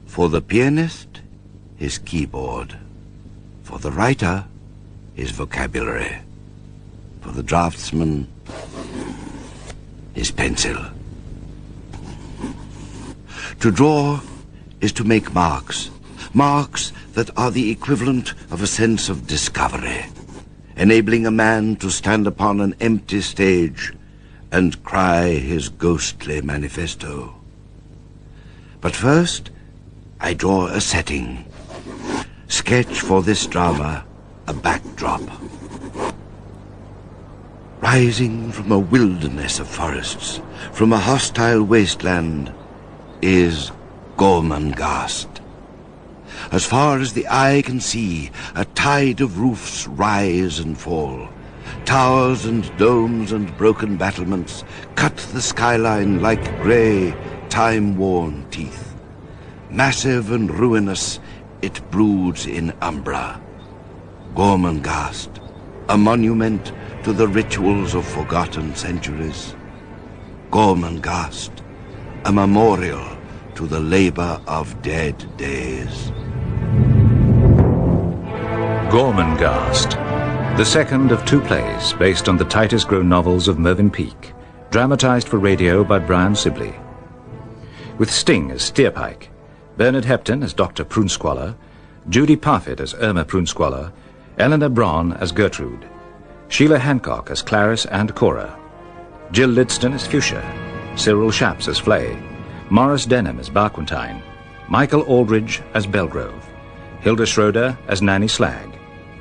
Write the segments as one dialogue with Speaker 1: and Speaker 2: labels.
Speaker 1: For the pianist, his keyboard. For the writer, his vocabulary. For the draftsman, his pencil. To draw is to make marks, marks that are the equivalent of a sense of discovery, enabling a man to stand upon an empty stage and cry his ghostly manifesto. But first, I draw a setting, sketch for this drama a backdrop. Rising from a wilderness of forests, from a hostile wasteland, is Gormenghast. As far as the eye can see, a tide of roofs rise and fall. Towers and domes and broken battlements cut the skyline like grey, time-worn teeth. Massive and ruinous, it broods in umbra. Gormenghast, a monument to the rituals of forgotten centuries. Gormenghast, a memorial to the labor of dead days.
Speaker 2: Gormenghast, the second of two plays based on the Titus Groan novels of Mervyn Peake, dramatized for radio by Brian Sibley. With Sting as Steerpike, Bernard Hepton as Dr. Prunesqualor, Judy Parfitt as Irma Prunesqualor, Eleanor Braun as Gertrude, Sheila Hancock as Clarice and Cora, Jill Lidston as Fuchsia, Cyril Shaps as Flay, Morris Denham as Barquentine, Michael Aldridge as Belgrove, Hilda Schroeder as Nanny Slag,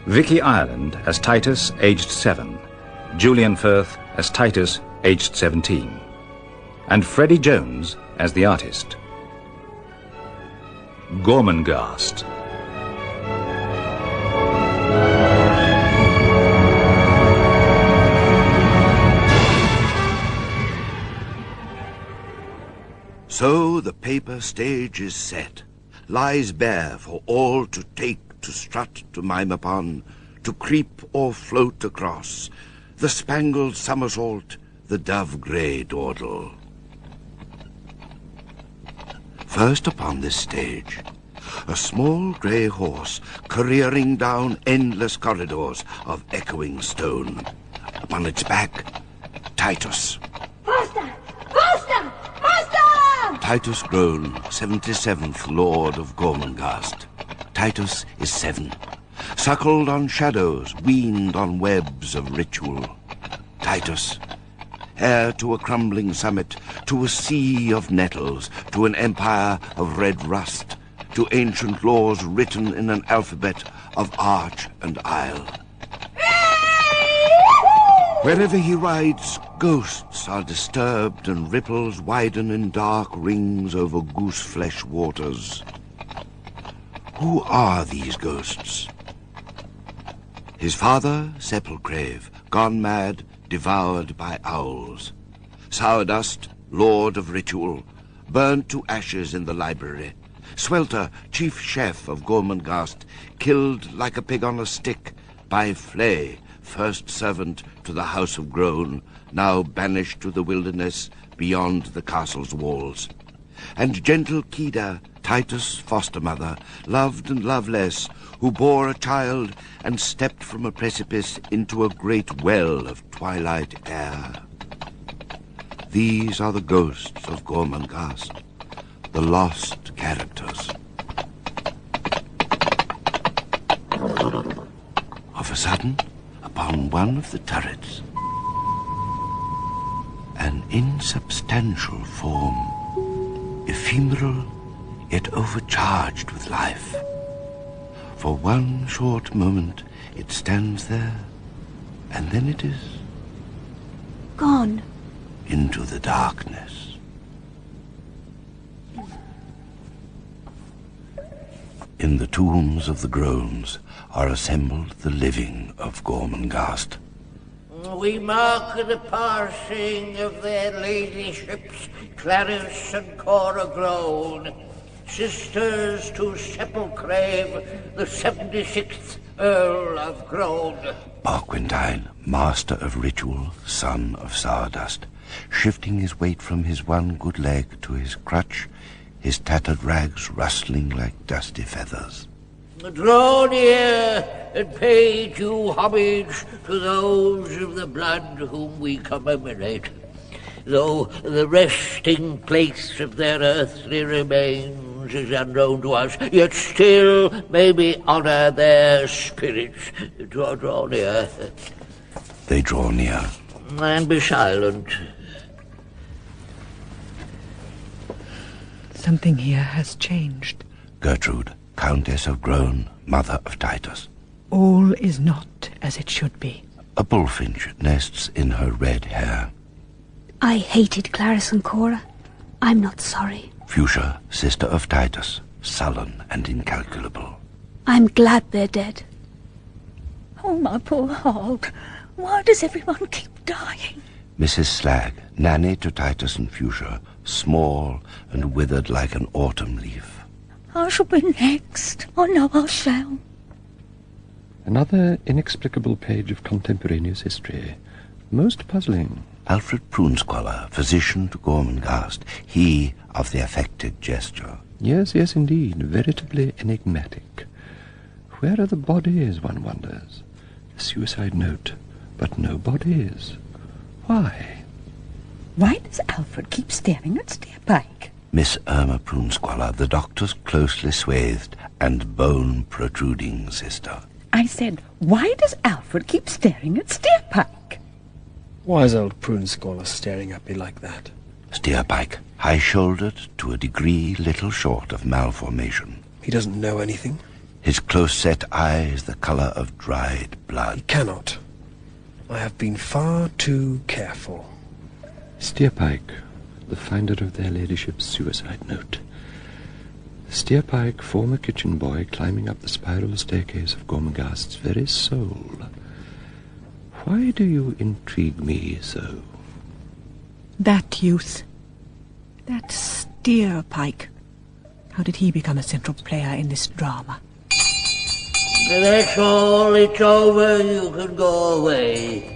Speaker 2: Vicky Ireland as Titus, aged 7, Julian Firth as Titus, aged 17, and Freddie Jones as the artist. Gormenghast.
Speaker 1: So the paper stage is set, lies bare for all to take, to strut, to mime upon, to creep or float across, the spangled somersault, the dove-grey dawdle. First upon this stage, a small grey horse careering down endless corridors of echoing stone. Upon its back, Titus.
Speaker 3: Faster! Faster! Faster!
Speaker 1: Titus Groan, 77th Lord of Gormenghast. Titus is 7, suckled on shadows, weaned on webs of ritual. Titus, heir to a crumbling summit, to a sea of nettles, to an empire of red rust, to ancient laws written in an alphabet of arch and isle. Wherever he rides, ghosts are disturbed and ripples widen in dark rings over goose-flesh waters. Who are these ghosts? His father, Sepulcrave, gone mad, devoured by owls. Sourdust, lord of ritual, burnt to ashes in the library. Swelter, chief chef of Gormenghast, killed like a pig on a stick by Flay, first servant to the House of Groan, now banished to the wilderness beyond the castle's walls. And gentle Kida, Titus' foster mother, loved and loveless, who bore a child and stepped from a precipice into a great well of twilight air. These are the ghosts of Gormenghast, the lost characters. Of a sudden, upon one of the turrets, an insubstantial form, ephemeral yet overcharged with life. For one short moment it stands there, and then it is
Speaker 3: gone
Speaker 1: into the darkness. In the tombs of the Groans are assembled the living of Gormenghast.
Speaker 4: We mark the passing of their ladyships, Clarice and Cora Groan, sisters to Sepulcrave, the 76th Earl of Groan.
Speaker 1: Barquentine, master of ritual, son of Sourdust, shifting his weight from his one good leg to his crutch, his tattered rags rustling like dusty feathers.
Speaker 4: Draw near and pay due homage to those of the blood whom we commemorate. Though the resting place of their earthly remains is unknown to us, yet still may we honour their spirits. Draw near.
Speaker 1: They draw near.
Speaker 4: And be silent.
Speaker 5: Something here has changed.
Speaker 1: Gertrude, Countess of Groan, mother of Titus.
Speaker 5: All is not as it should be.
Speaker 1: A bullfinch nests in her red hair.
Speaker 3: I hated Clarisse and Cora. I'm not sorry.
Speaker 1: Fuchsia, sister of Titus, sullen and incalculable.
Speaker 3: I'm glad they're dead.
Speaker 6: Oh, my poor heart. Why does everyone keep dying?
Speaker 1: Mrs. Slag, nanny to Titus and Fuchsia, small and withered like an autumn leaf.
Speaker 6: I shall be next. I know I shall.
Speaker 7: Another inexplicable page of contemporaneous history. Most puzzling.
Speaker 1: Alfred Prunesqualler, physician to Gormenghast, he of the affected gesture.
Speaker 7: Yes, indeed, veritably enigmatic. Where are the bodies, one wonders? A suicide note, but no bodies. Why?
Speaker 6: Why does Alfred keep staring at Steerpike?
Speaker 1: Miss Irma Prunesqualler, the doctor's closely swathed and bone-protruding sister.
Speaker 6: I said, why does Alfred keep staring at Steerpike?
Speaker 8: Why is old Prunesqualler staring at me like that?
Speaker 1: Steerpike, high-shouldered to a degree little short of malformation.
Speaker 8: He doesn't know anything.
Speaker 1: His close-set eyes the colour of dried blood.
Speaker 8: He cannot. I have been far too careful.
Speaker 7: Steerpike, the finder of their ladyship's suicide note. Steerpike, former kitchen boy, climbing up the spiral staircase of Gormenghast's very soul. Why do you intrigue me so?
Speaker 5: That youth. That Steerpike. How did he become a central player in this drama?
Speaker 4: That's all. It's over. You can go away.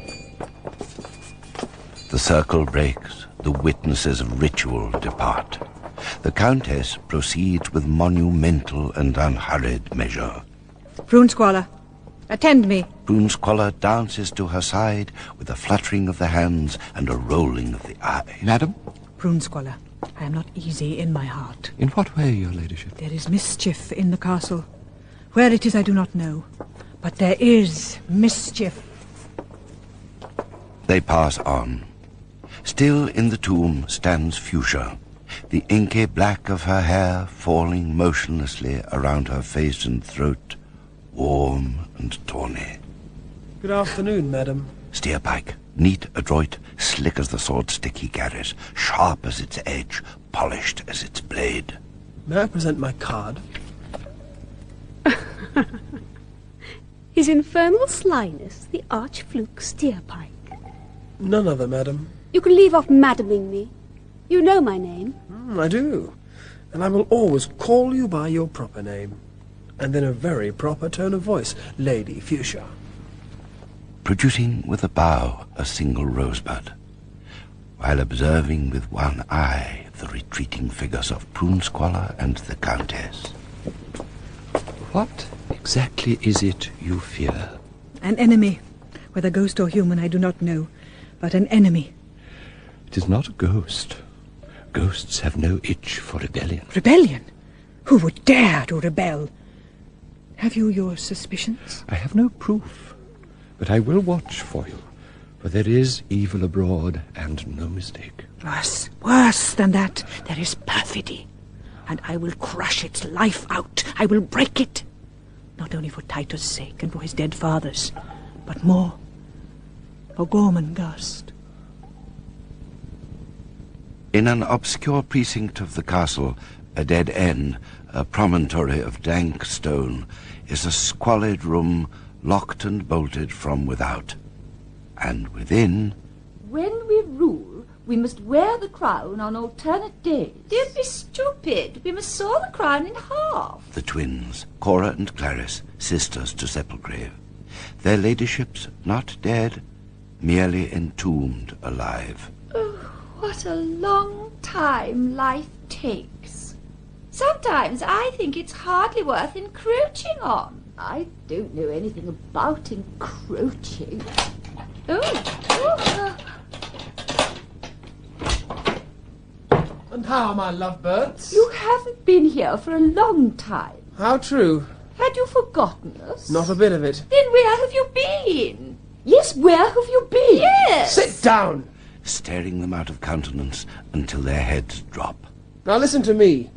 Speaker 1: The circle breaks. The witnesses of ritual depart. The Countess proceeds with monumental and unhurried measure.
Speaker 5: Prunesqualler, attend me.
Speaker 1: Prunesqualler dances to her side with a fluttering of the hands and a rolling of the eyes.
Speaker 7: Madam?
Speaker 5: Prunesqualler, I am not easy in my heart.
Speaker 7: In what way, your ladyship?
Speaker 5: There is mischief in the castle. Where it is I do not know, but there is mischief.
Speaker 1: They pass on. Still in the tomb stands Fuchsia, the inky black of her hair falling motionlessly around her face and throat, warm and tawny.
Speaker 8: Good afternoon, madam.
Speaker 1: Steerpike, neat, adroit, slick as the sword stick he carries, sharp as its edge, polished as its blade.
Speaker 8: May I present my card?
Speaker 3: His infernal slyness, the arch-fluke Steerpike.
Speaker 8: None other, madam.
Speaker 3: You can leave off madaming me. You know my name.
Speaker 8: I do. And I will always call you by your proper name. And in a very proper tone of voice, Lady Fuchsia.
Speaker 1: Producing with a bow a single rosebud, while observing with one eye the retreating figures of Prunesqualler and the Countess.
Speaker 7: What exactly is it you fear?
Speaker 5: An enemy. Whether ghost or human, I do not know, but an enemy.
Speaker 7: It is not a ghost. Ghosts have no itch for rebellion.
Speaker 5: Rebellion? Who would dare to rebel? Have you your suspicions?
Speaker 7: I have no proof, but I will watch for you, for there is evil abroad and no mistake.
Speaker 5: Worse than that, there is perfidy, and I will crush its life out. I will break it, not only for Titus' sake and for his dead father's, but more for Gormenghast.
Speaker 1: In an obscure precinct of the castle, a dead end, a promontory of dank stone, is a squalid room locked and bolted from without. And within...
Speaker 9: When we rule, we must wear the crown on alternate days.
Speaker 6: Don't be stupid. We must saw the crown in half.
Speaker 1: the twins, Cora and Clarisse, sisters to Sepulchrave. Their ladyships not dead, merely entombed alive.
Speaker 9: Oh, what a long time life takes. Sometimes I think it's hardly worth encroaching on.
Speaker 6: I don't know anything about encroaching.
Speaker 8: And how, my lovebirds?
Speaker 6: You haven't been here for a long time.
Speaker 8: How true.
Speaker 6: Had you forgotten us?
Speaker 8: Not a bit of it.
Speaker 9: Then where have you been?
Speaker 6: Yes, where have you been?
Speaker 9: Yes.
Speaker 8: Sit down.
Speaker 1: Staring them out of countenance until their heads drop.
Speaker 8: Now listen to me.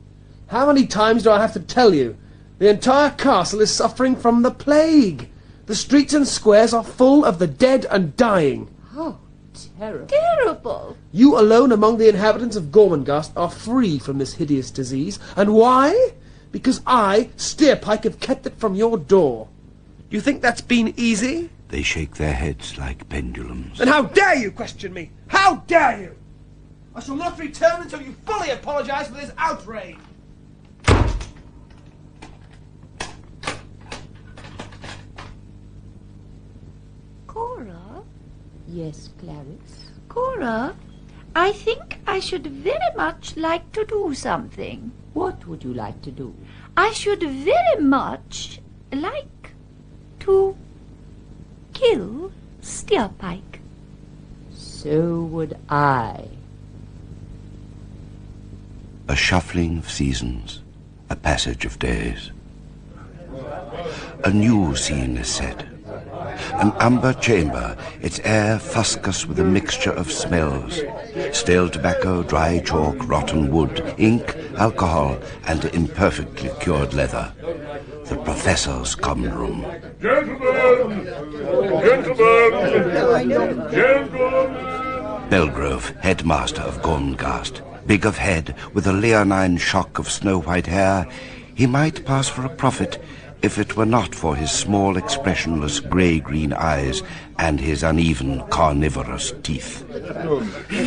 Speaker 8: How many times do I have to tell you? The entire castle is suffering from the plague. The streets and squares are full of the dead and dying.
Speaker 6: How terrible.
Speaker 9: Terrible.
Speaker 8: You alone among the inhabitants of Gormenghast are free from this hideous disease. And why? Because I, Steerpike, have kept it from your door. Do you think that's been easy?
Speaker 1: They shake their heads like pendulums.
Speaker 8: Then how dare you question me? How dare you? I shall not return until you fully apologize for this outrage.
Speaker 9: Cora?
Speaker 6: Yes, Clarice?
Speaker 9: Cora, I think I should very much like to do something.
Speaker 6: What would you like to do?
Speaker 9: I should very much like to kill Steerpike.
Speaker 6: So would I.
Speaker 1: A shuffling of seasons, a passage of days. A new scene is set. An amber chamber, its air fuscous with a mixture of smells. Stale tobacco, dry chalk, rotten wood, ink, alcohol, and imperfectly cured leather. The professor's common room.
Speaker 10: Gentlemen!
Speaker 1: Belgrove, headmaster of Gormenghast. Big of head, with a leonine shock of snow-white hair, he might pass for a prophet if it were not for his small, expressionless grey-green eyes and his uneven, carnivorous teeth.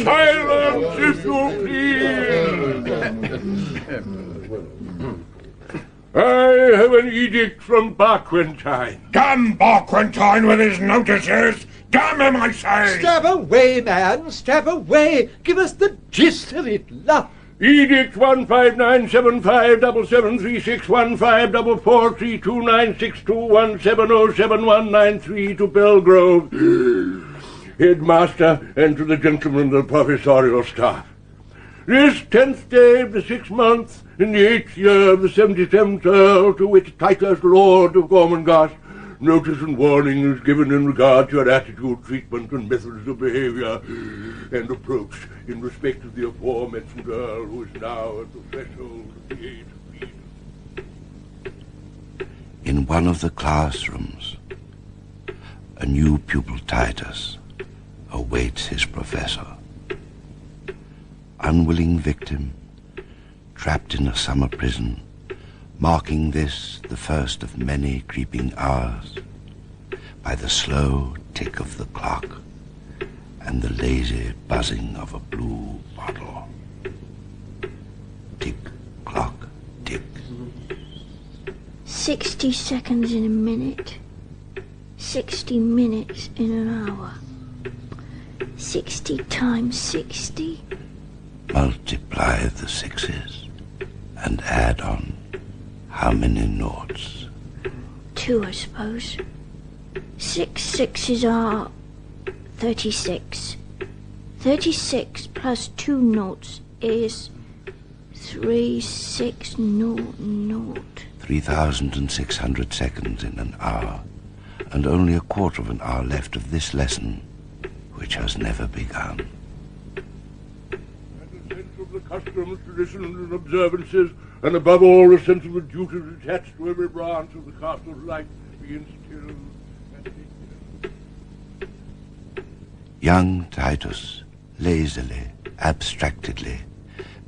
Speaker 10: Silence, if you please! I have an edict from Barquentine.
Speaker 11: Damn Barquentine with his notices! Damn him, I say!
Speaker 12: Stab away, man! Stab away! Give us the gist of it, love!
Speaker 10: Edict 1597577361544329621707193 to Belgrove, headmaster, and to the gentlemen of the professorial staff. This 10th day of the 6th month, in the 8th year of the 77th Earl, to which Titus, Lord of Gormenghast, notice and warning is given in regard to your attitude, treatment, and methods of behavior and approach in respect of the aforementioned Earl, who is now at the threshold of the age of reason.
Speaker 1: In one of the classrooms, a new pupil, Titus, awaits his professor. Unwilling victim, trapped in a summer prison, marking this the first of many creeping hours, by the slow tick of the clock and the lazy buzzing of a blue bottle. Tick, clock, tick.
Speaker 3: 60 seconds in a minute. 60 minutes in an hour. 60 times 60.
Speaker 1: Multiply the sixes and add on how many noughts?
Speaker 3: 2, I suppose. 6 sixes are 36. 36 plus 2 noughts is 3600.
Speaker 1: 3,600 seconds in an hour, and only a quarter of an hour left of this lesson, which has never begun.
Speaker 10: The customs, traditions, and observances, and above all the sense of the duties attached to every branch of the castle's life, be instilled and taken.
Speaker 1: Young Titus, lazily, abstractedly,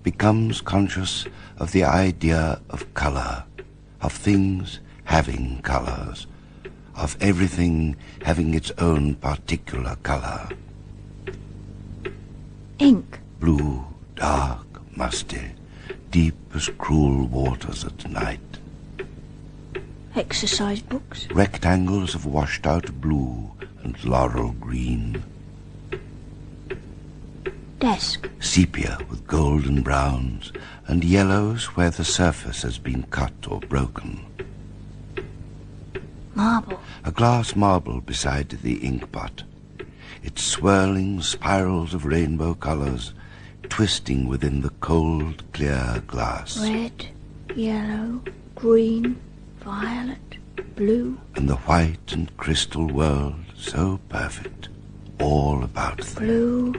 Speaker 1: becomes conscious of the idea of colour, of things having colours, of everything having its own particular colour.
Speaker 3: Ink.
Speaker 1: Blue, dark, musty, deep as cruel waters at night.
Speaker 3: Exercise books.
Speaker 1: Rectangles of washed-out blue and laurel green.
Speaker 3: Desk.
Speaker 1: Sepia with golden browns and yellows where the surface has been cut or broken.
Speaker 3: Marble.
Speaker 1: A glass marble beside the ink pot. Its swirling spirals of rainbow colours twisting within the cold, clear glass.
Speaker 3: Red, yellow, green, violet, blue.
Speaker 1: And the white and crystal world so perfect, all about them.
Speaker 3: Blue,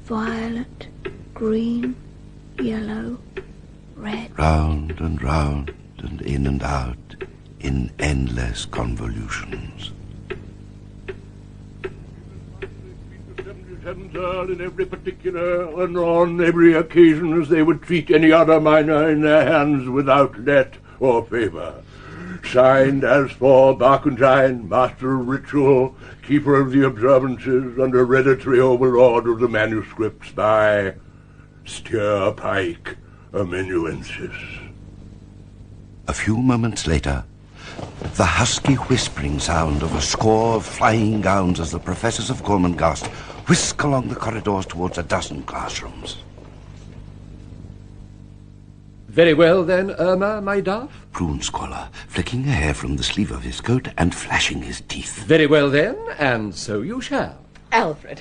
Speaker 3: violet, green, yellow, red.
Speaker 1: Round and in and out in endless convolutions.
Speaker 10: In every particular and on every occasion as they would treat any other minor in their hands without let or favour. Signed as for Barquentine, master of ritual, keeper of the observances, and hereditary overlord of the manuscripts by Steerpike, amanuensis.
Speaker 1: A few moments later, the husky whispering sound of a score of flying gowns as the professors of Gormenghast whisk along the corridors towards a dozen classrooms.
Speaker 12: Very well then, Irma, my dove.
Speaker 1: Prune Squalor, flicking a hair from the sleeve of his coat and flashing his teeth.
Speaker 12: Very well then, and so you shall.
Speaker 13: Alfred,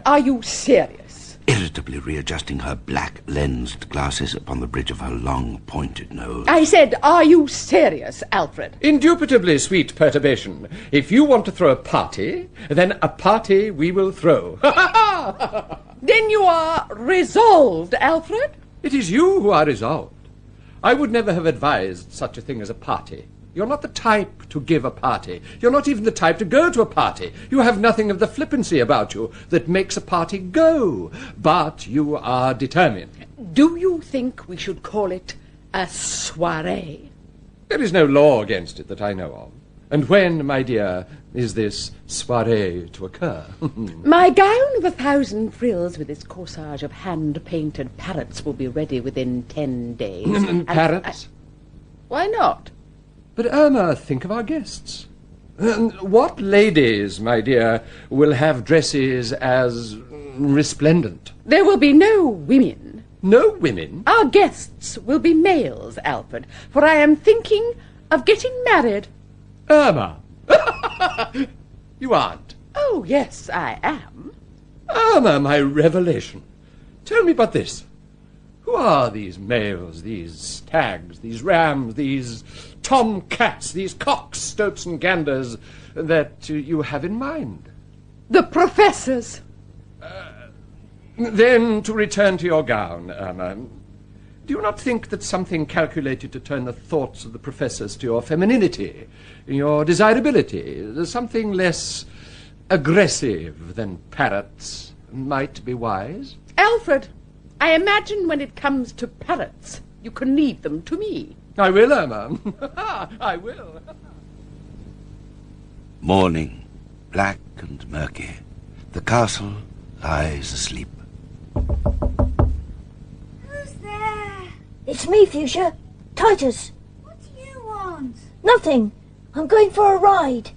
Speaker 13: are you serious?
Speaker 1: Irritably readjusting her black-lensed glasses upon the bridge of her long, pointed nose.
Speaker 13: I said, are you serious, Alfred?
Speaker 12: Indubitably, sweet perturbation. If you want to throw a party, then a party we will throw.
Speaker 13: Then you are resolved, Alfred?
Speaker 12: It is you who are resolved. I would never have advised such a thing as a party. You're not the type to give a party. You're not even the type to go to a party. You have nothing of the flippancy about you that makes a party go. But you are determined.
Speaker 13: Do you think we should call it a soiree?
Speaker 12: There is no law against it that I know of. And when, my dear, is this soiree to occur?
Speaker 13: My gown of 1,000 frills with its corsage of hand-painted parrots will be ready within 10 days.
Speaker 12: Parrots?
Speaker 13: Why not?
Speaker 12: But, Irma, think of our guests. What ladies, my dear, will have dresses as resplendent?
Speaker 13: There will be no women.
Speaker 12: No women?
Speaker 13: Our guests will be males, Alfred, for I am thinking of getting married.
Speaker 12: Irma! You aren't?
Speaker 13: Oh, yes, I am.
Speaker 12: Irma, my revelation. Tell me about this. Who are these males, these stags, these rams, these tomcats, these cocks, stoats and ganders that you have in mind?
Speaker 13: The professors.
Speaker 12: Then, to return to your gown, Irma, do you not think that something calculated to turn the thoughts of the professors to your femininity, your desirability, something less aggressive than parrots, might be wise?
Speaker 13: Alfred, I imagine when it comes to parrots, you can leave them to me.
Speaker 12: I will, Irma. I will.
Speaker 1: Morning, black and murky. The castle lies asleep.
Speaker 9: Who's there?
Speaker 3: It's me, Fuchsia. Titus.
Speaker 9: What do you want?
Speaker 3: Nothing. I'm going for a ride.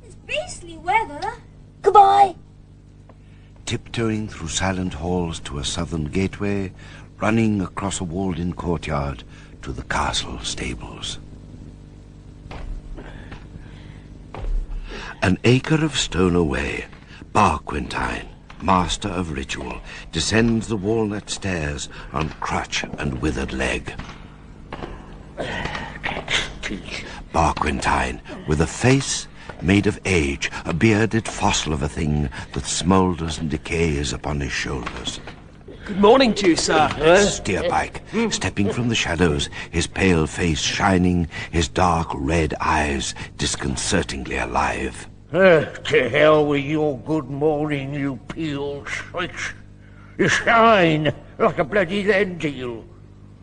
Speaker 9: It's beastly weather.
Speaker 3: Goodbye.
Speaker 1: Tiptoeing through silent halls to a southern gateway, running across a walled-in courtyard to the castle stables. An acre of stone away, Barquentine, master of ritual, descends the walnut stairs on crutch and withered leg. Barquentine, with a face made of age, a bearded fossil of a thing that smoulders and decays upon his shoulders.
Speaker 8: Good morning to you, sir.
Speaker 1: Steerpike, stepping from the shadows, his pale face shining, his dark red eyes disconcertingly alive.
Speaker 4: To hell with your good morning, you peel switch. You shine like a bloody lentil.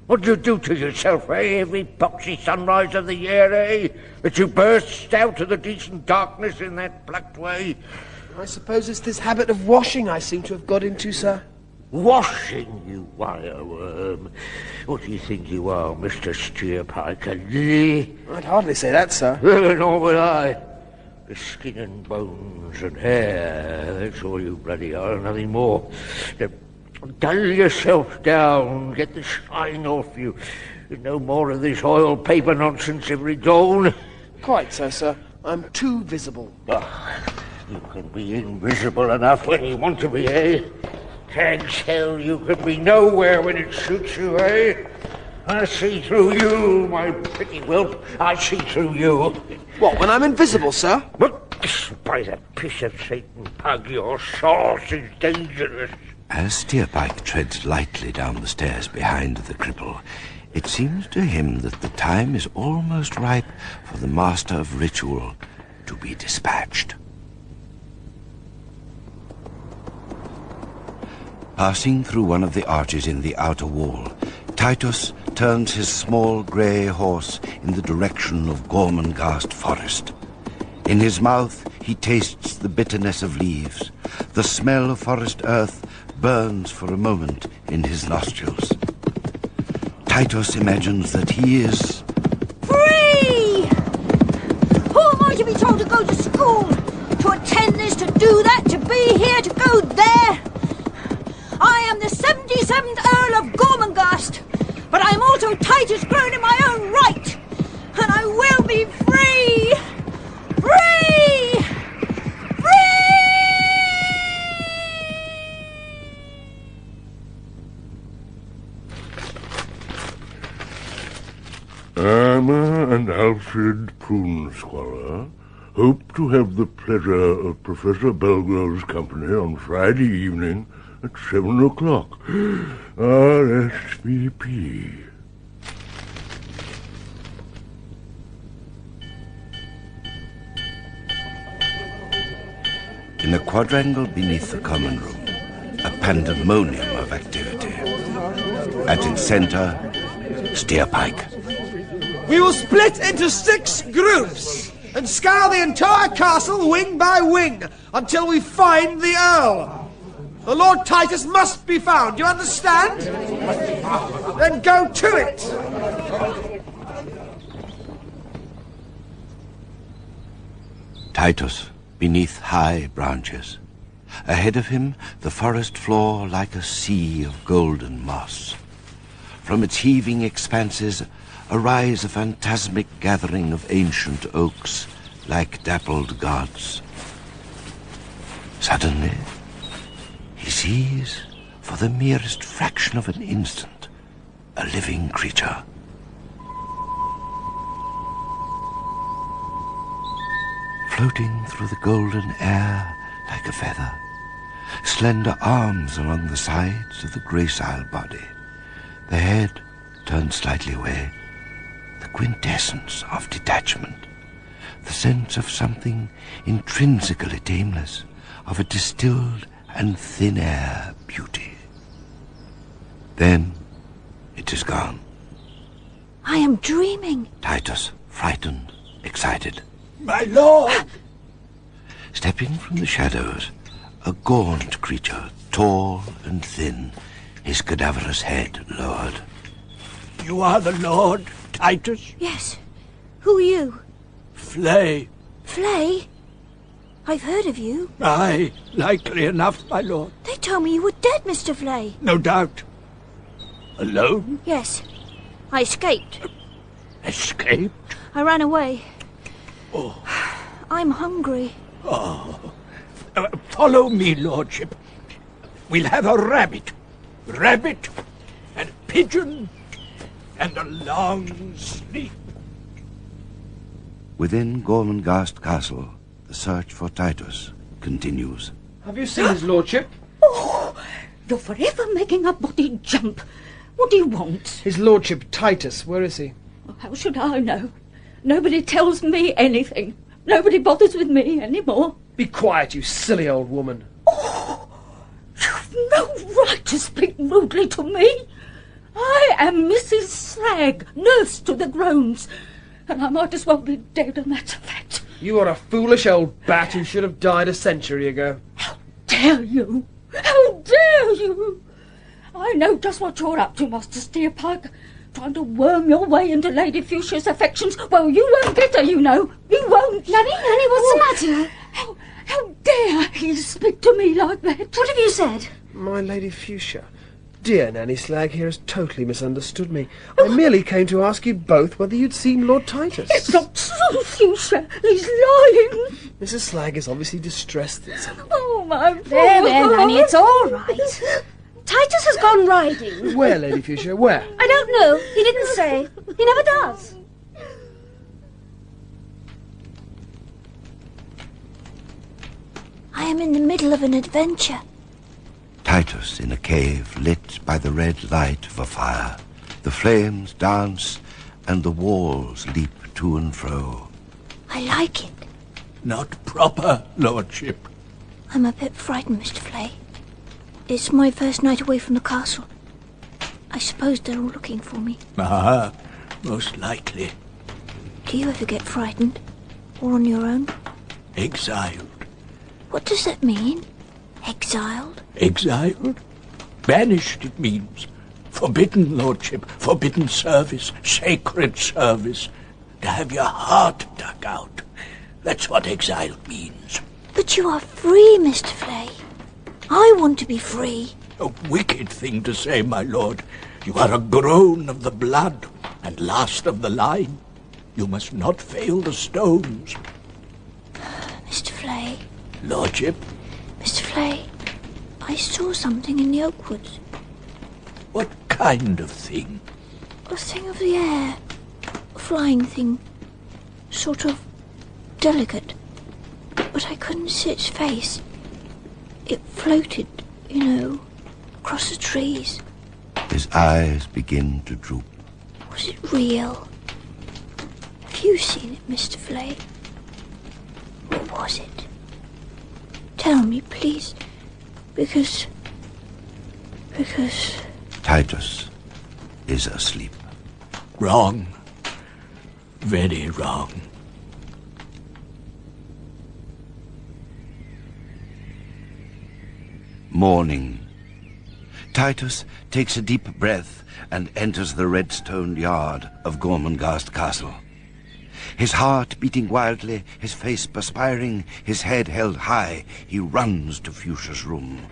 Speaker 4: What do you do to yourself, eh? Every boxy sunrise of the year, eh? That you burst out of the decent darkness in that plucked way?
Speaker 8: I suppose it's this habit of washing I seem to have got into, sir.
Speaker 4: Washing, you wireworm. What do you think you are, Mr. Steerpike, a lily?
Speaker 8: I'd hardly say that, sir.
Speaker 4: Nor would I. The skin and bones and hair, that's all you bloody are, nothing more. The Dull yourself down. Get the shine off you. No more of this oil paper nonsense every dawn.
Speaker 8: Quite so, sir. I'm too visible.
Speaker 4: Oh, you can be invisible enough when you want to be, eh? Tag's hell, you can be nowhere when it suits you, eh? I see through you, my pretty whelp. I see through you.
Speaker 8: What, when I'm invisible, sir?
Speaker 4: But by the piss of Satan, Pug, your sauce is dangerous.
Speaker 1: As Steerpike treads lightly down the stairs behind the cripple, it seems to him that the time is almost ripe for the master of ritual to be dispatched. Passing through one of the arches in the outer wall, Titus turns his small grey horse in the direction of Gormenghast forest. In his mouth he tastes the bitterness of leaves. The smell of forest earth burns for a moment in his nostrils. Titus imagines that he is
Speaker 6: free! Who am I to be told to go to school? To attend this, to do that, to be here, to go there? I am the 77th Earl of Gormenghast, but I am also Titus Groan in my own right, and I will be free! Free!
Speaker 10: Emma and Alfred Prunesqualler hope to have the pleasure of Professor Belgrove's company on Friday evening at 7 o'clock. RSVP.
Speaker 1: in a quadrangle beneath the common room, a pandemonium of activity. At its center, Steerpike.
Speaker 8: We will split into 6 groups and scour the entire castle wing by wing until we find the Earl. The Lord Titus must be found, you understand? Then go to it!
Speaker 1: Titus, beneath high branches. Ahead of him, the forest floor like a sea of golden moss. From its heaving expanses arise a phantasmic gathering of ancient oaks, like dappled gods. Suddenly, he sees, for the merest fraction of an instant, a living creature. Floating through the golden air like a feather, slender arms along the sides of the gracile body, the head turned slightly away, the quintessence of detachment, the sense of something intrinsically tameless, of a distilled and thin air beauty. Then it is gone.
Speaker 6: I am dreaming.
Speaker 1: Titus, frightened, excited.
Speaker 11: My lord!
Speaker 1: Stepping from the shadows, a gaunt creature, tall and thin, his cadaverous head lowered.
Speaker 11: You are the Lord, Titus?
Speaker 6: Yes. Who are you?
Speaker 11: Flay.
Speaker 6: Flay? I've heard of you.
Speaker 11: Aye, likely enough, my lord.
Speaker 6: They told me you were dead, Mr. Flay.
Speaker 11: No doubt. Alone?
Speaker 6: Yes. I escaped.
Speaker 11: Escaped?
Speaker 6: I ran away.
Speaker 11: Oh.
Speaker 6: I'm hungry.
Speaker 11: Oh. Follow me, lordship. We'll have a rabbit, and a pigeon, and a long sleep.
Speaker 1: Within Gormenghast Castle, the search for Titus continues.
Speaker 8: Have you seen his lordship?
Speaker 6: Oh, you're forever making a body jump. What do you want?
Speaker 8: His lordship Titus, where is he?
Speaker 6: How should I know? Nobody tells me anything. Nobody bothers with me anymore.
Speaker 8: Be quiet, you silly old woman.
Speaker 6: Oh, you've no right to speak rudely to me. I am Mrs. Slag, nurse to the Groans, and I might as well be dead, and that's a fact.
Speaker 8: You are a foolish old bat who should have died a century ago.
Speaker 6: How dare you? How dare you? I know just what you're up to, Master Steerpike. Trying to worm your way into Lady Fuchsia's affections. Well, you won't get her, you know. You won't.
Speaker 3: Nanny, what's the matter?
Speaker 6: How dare he speak to me like that?
Speaker 3: What have you said?
Speaker 8: My Lady Fuchsia. Dear Nanny Slag here has totally misunderstood me. I merely came to ask you both whether you'd seen Lord Titus.
Speaker 6: It's not true, Fuchsia. He's lying.
Speaker 8: Mrs. Slag is obviously distressed at something.
Speaker 6: Oh, my poor... There, Nanny, it's all right. Titus has gone riding.
Speaker 8: Where, Lady Fuchsia, where?
Speaker 6: I don't know. He didn't say. He never does.
Speaker 3: I am in the middle of an adventure.
Speaker 1: Titus in a cave lit by the red light of a fire. The flames dance and the walls leap to and fro.
Speaker 3: I like it.
Speaker 14: Not proper, Lordship.
Speaker 3: I'm a bit frightened, Mr. Flay. It's my first night away from the castle. I suppose they're all looking for me.
Speaker 14: Ah, most likely.
Speaker 3: Do you ever get frightened? Or on your own?
Speaker 14: Exiled.
Speaker 3: What does that mean? Exiled?
Speaker 14: Exiled? Banished, it means. Forbidden, Lordship. Forbidden service. Sacred service. To have your heart dug out. That's what exile means.
Speaker 3: But you are free, Mr. Flay. I want to be free.
Speaker 14: A wicked thing to say, my lord. You are a groan of the blood, and last of the line. You must not fail the stones.
Speaker 3: Mr. Flay.
Speaker 14: Lordship?
Speaker 3: Mr. Flay, I saw something in the oak woods.
Speaker 14: What kind of thing?
Speaker 3: A thing of the air. A flying thing. Sort of delicate. But I couldn't see its face. It floated, you know, across the trees.
Speaker 1: His eyes begin to droop.
Speaker 3: Was it real? Have you seen it, Mr. Flay? What was it? Tell me, please. Because...
Speaker 1: Titus is asleep.
Speaker 14: Wrong. Very wrong.
Speaker 1: Morning. Titus takes a deep breath and enters the red-stoned yard of Gormenghast Castle. His heart beating wildly, his face perspiring, his head held high, he runs to Fuchsia's room.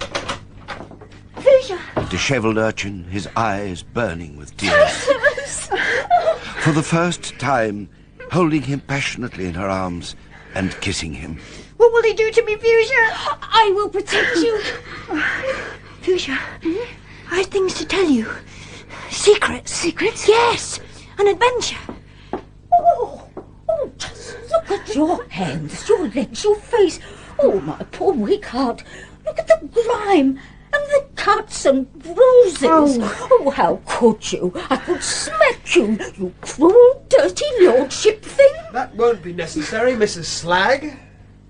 Speaker 3: Fuchsia!
Speaker 1: A dishevelled urchin, his eyes burning with tears. For the first time, holding him passionately in her arms and kissing him.
Speaker 6: What will he do to me, Fuchsia? I will protect you.
Speaker 3: Fuchsia, I have things to tell you. Secrets.
Speaker 6: Secrets?
Speaker 3: Yes, an adventure.
Speaker 6: Oh, just look at your hands, your legs, your face. Oh, my poor weak heart. Look at the grime and the cuts and bruises. Oh, how could you? I could smack you, you cruel, dirty lordship thing.
Speaker 8: That won't be necessary, Mrs. Slag.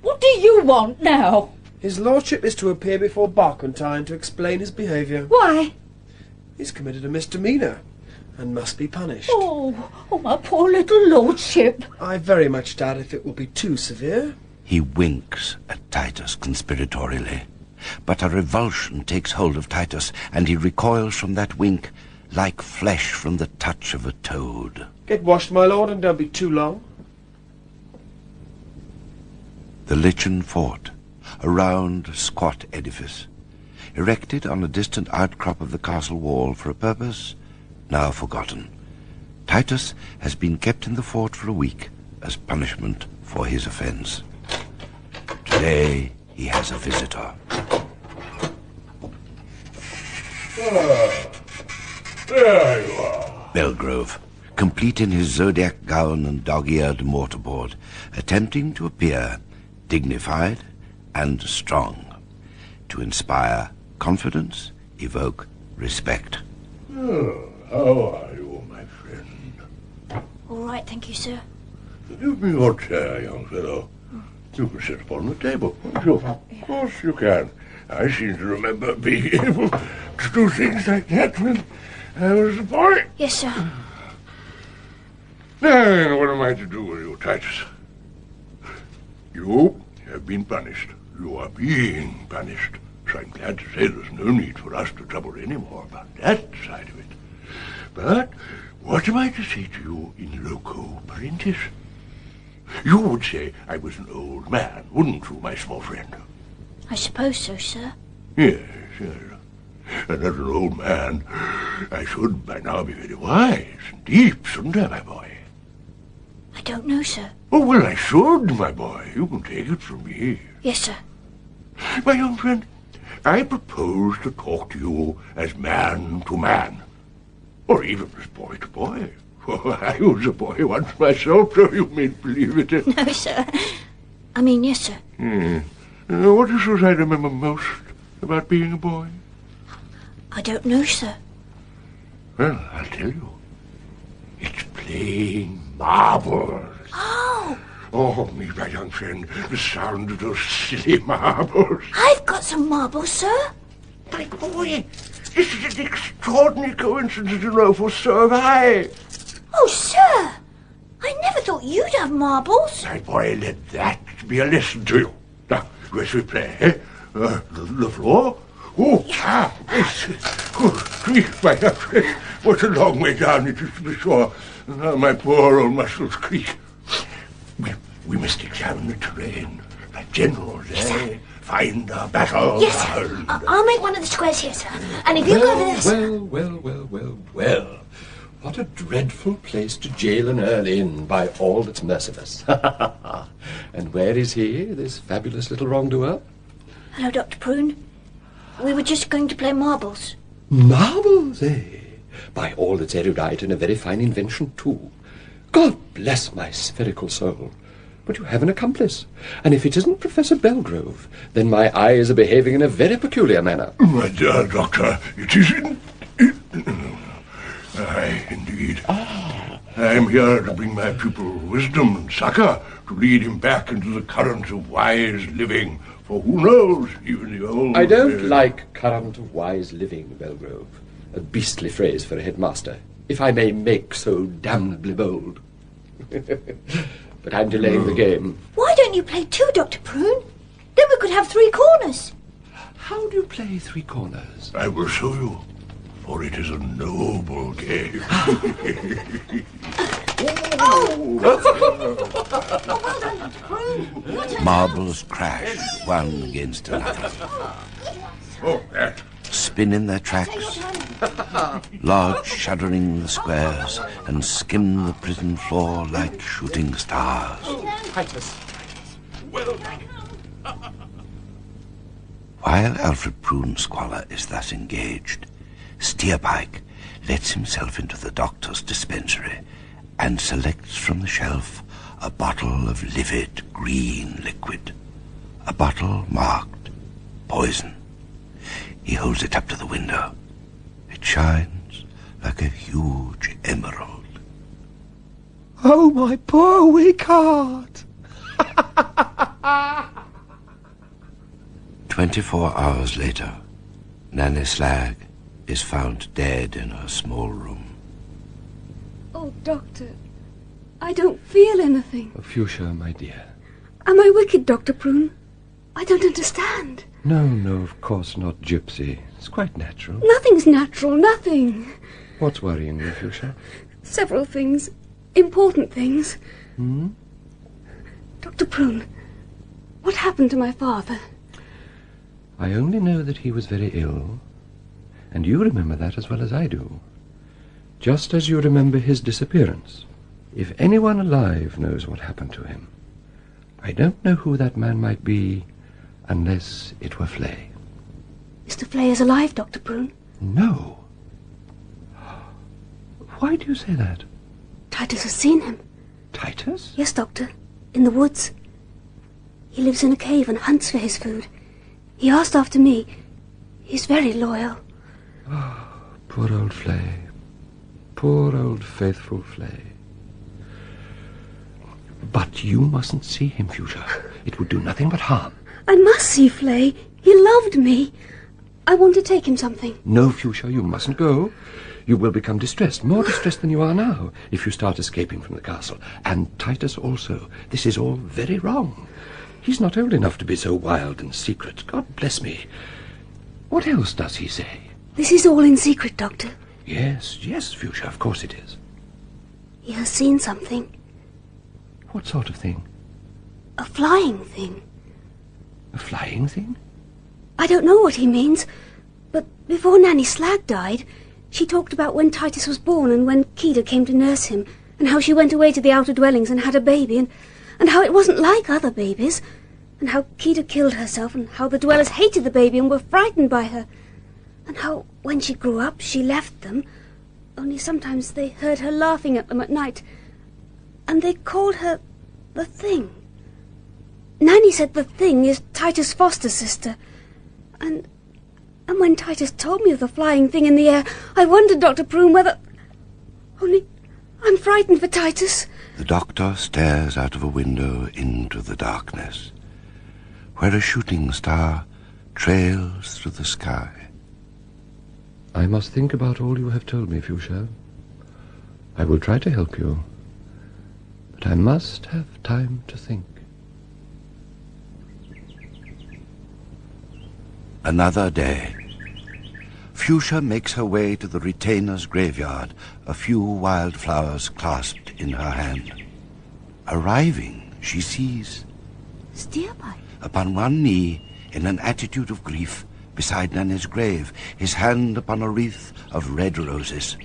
Speaker 6: What do you want now?
Speaker 8: His lordship is to appear before Barquentine to explain his behaviour.
Speaker 6: Why?
Speaker 8: He's committed a misdemeanour and must be punished.
Speaker 6: Oh, my poor little lordship.
Speaker 8: I very much doubt if it will be too severe.
Speaker 1: He winks at Titus conspiratorially, but a revulsion takes hold of Titus, and he recoils from that wink like flesh from the touch of a toad.
Speaker 8: Get washed, my lord, and don't be too long.
Speaker 1: The lichen fort, a round, squat edifice, erected on a distant outcrop of the castle wall for a purpose now forgotten. Titus has been kept in the fort for a week as punishment for his offence. Today he has a visitor.
Speaker 10: There you are.
Speaker 1: Belgrove, complete in his zodiac gown and dog-eared mortarboard, attempting to appear dignified and strong, to inspire confidence, evoke respect.
Speaker 10: Oh, how are you, my friend?
Speaker 3: All right, thank you, sir.
Speaker 10: Give me your chair, young fellow. You can sit upon the table. Sure. Of course you can. I seem to remember being able to do things like that when I was a boy.
Speaker 3: Yes, sir.
Speaker 10: Now, what am I to do with you, Titus? You have been punished. You are being punished. So I'm glad to say there's no need for us to trouble any more about that side of it. But what am I to say to you in loco parentis? You would say I was an old man, wouldn't you, my small friend?
Speaker 3: I suppose so, sir.
Speaker 10: Yes, yes. And as an old man, I should by now be very wise and deep, shouldn't I, my boy?
Speaker 3: I don't know, sir.
Speaker 10: Oh, well, I should, my boy. You can take it from me.
Speaker 3: Yes, sir.
Speaker 10: My young friend, I propose to talk to you as man to man, or even as boy to boy. For I was a boy once myself, so you may believe it.
Speaker 3: No, sir. I mean, yes, sir.
Speaker 10: What is it I remember most about being a boy?
Speaker 3: I don't know, sir.
Speaker 10: Well, I'll tell you. It's playing marbles.
Speaker 3: Oh!
Speaker 10: Oh, me, my young friend, the sound of those silly marbles.
Speaker 3: I've got some marbles, sir.
Speaker 10: My boy, this is an extraordinary coincidence, you know, for so have I.
Speaker 3: Oh, sir! I never thought you'd have marbles.
Speaker 10: My boy, let that be a lesson to you. Now, where shall we play, eh? The floor? Oh, yes. Good grief, my young friend. What a long way down it is, to be sure. Now my poor old muscles creak. We must examine the terrain, like generals, eh? Find our battle
Speaker 3: Yes, sir.
Speaker 10: ground.
Speaker 3: I'll make one of the squares here, sir. And if you go over there, sir...
Speaker 12: Well. What a dreadful place to jail an earl in, by all that's merciless. And where is he, this fabulous little wrongdoer?
Speaker 3: Hello, Dr. Prune. We were just going to play marbles.
Speaker 12: Marbles, eh? By all that's erudite, and a very fine invention, too. God bless my spherical soul. But you have an accomplice. And if it isn't Professor Belgrove, then my eyes are behaving in a very peculiar manner.
Speaker 10: My dear doctor, it is Aye, indeed. I am here to bring my pupil wisdom and succor, to lead him back into the current of wise living. For who knows, even the old...
Speaker 12: I don't like current of wise living, Belgrove. A beastly phrase for a headmaster, if I may make so damnably bold. But I'm delaying the game.
Speaker 3: Why don't you play two, Dr. Prune? Then we could have three corners.
Speaker 12: How do you play three corners?
Speaker 10: I will show you, for it is a noble game.
Speaker 1: Marbles crash one against another.
Speaker 10: Oh, that.
Speaker 1: Spin in their tracks, lodge shuddering in the squares, and skim the prison floor like shooting stars.
Speaker 12: Titus. Well done.
Speaker 1: While Alfred Prune Squalor is thus engaged, Steerpike lets himself into the doctor's dispensary and selects from the shelf a bottle of livid green liquid, a bottle marked poison. He holds it up to the window. It shines like a huge emerald.
Speaker 8: Oh, my poor weak heart!
Speaker 1: 24 hours later, Nanny Slag is found dead in her small room.
Speaker 15: Oh, Doctor, I don't feel anything.
Speaker 7: Oh, Fuchsia, my dear.
Speaker 15: Am I wicked, Dr. Prune? I don't understand.
Speaker 7: No, of course not, Gypsy. It's quite natural.
Speaker 15: Nothing's natural, nothing.
Speaker 7: What's worrying you, Fuchsia?
Speaker 15: Several things. Important things.
Speaker 7: Hmm?
Speaker 15: Dr. Prune, what happened to my father?
Speaker 7: I only know that he was very ill, and you remember that as well as I do. Just as you remember his disappearance. If anyone alive knows what happened to him, I don't know who that man might be, unless it were Flay.
Speaker 15: Mr. Flay is alive, Dr. Prune?
Speaker 7: No. Why do you say that?
Speaker 15: Titus has seen him.
Speaker 7: Titus?
Speaker 15: Yes, Doctor. In the woods. He lives in a cave and hunts for his food. He asked after me. He's very loyal.
Speaker 7: Oh, poor old Flay. Poor old faithful Flay. But you mustn't see him, Fuchsia. It would do nothing but harm.
Speaker 15: I must see Flay. He loved me. I want to take him something.
Speaker 7: No, Fuchsia, you mustn't go. You will become distressed, more distressed than you are now, if you start escaping from the castle. And Titus also. This is all very wrong. He's not old enough to be so wild and secret. God bless me. What else does he say?
Speaker 15: This is all in secret, Doctor.
Speaker 7: Yes, Fuchsia, of course it is.
Speaker 15: He has seen something.
Speaker 7: What sort of thing?
Speaker 15: A flying thing.
Speaker 7: A flying thing?
Speaker 15: I don't know what he means, But before Nanny Slag died, she talked about when Titus was born and when Kida came to nurse him, and how she went away to the outer dwellings and had a baby, and how it wasn't like other babies, and how Kida killed herself, and how the dwellers hated the baby and were frightened by her, and how, when she grew up, she left them, only sometimes they heard her laughing at them at night, and they called her the Thing. Nanny said the Thing is Titus' foster sister, and when Titus told me of the flying thing in the air, I wondered, Dr. Prune, whether... Only, I'm frightened for Titus.
Speaker 1: The doctor stares out of a window into the darkness, where a shooting star trails through the sky.
Speaker 7: I must think about all you have told me, Fuchsia. I will try to help you, but I must have time to think.
Speaker 1: Another day. Fuchsia makes her way to the retainer's graveyard, a few wild flowers clasped in her hand. Arriving, she sees
Speaker 15: Steerpike.
Speaker 1: Upon one knee, in an attitude of grief, beside Nanny's grave, his hand upon a wreath of red roses.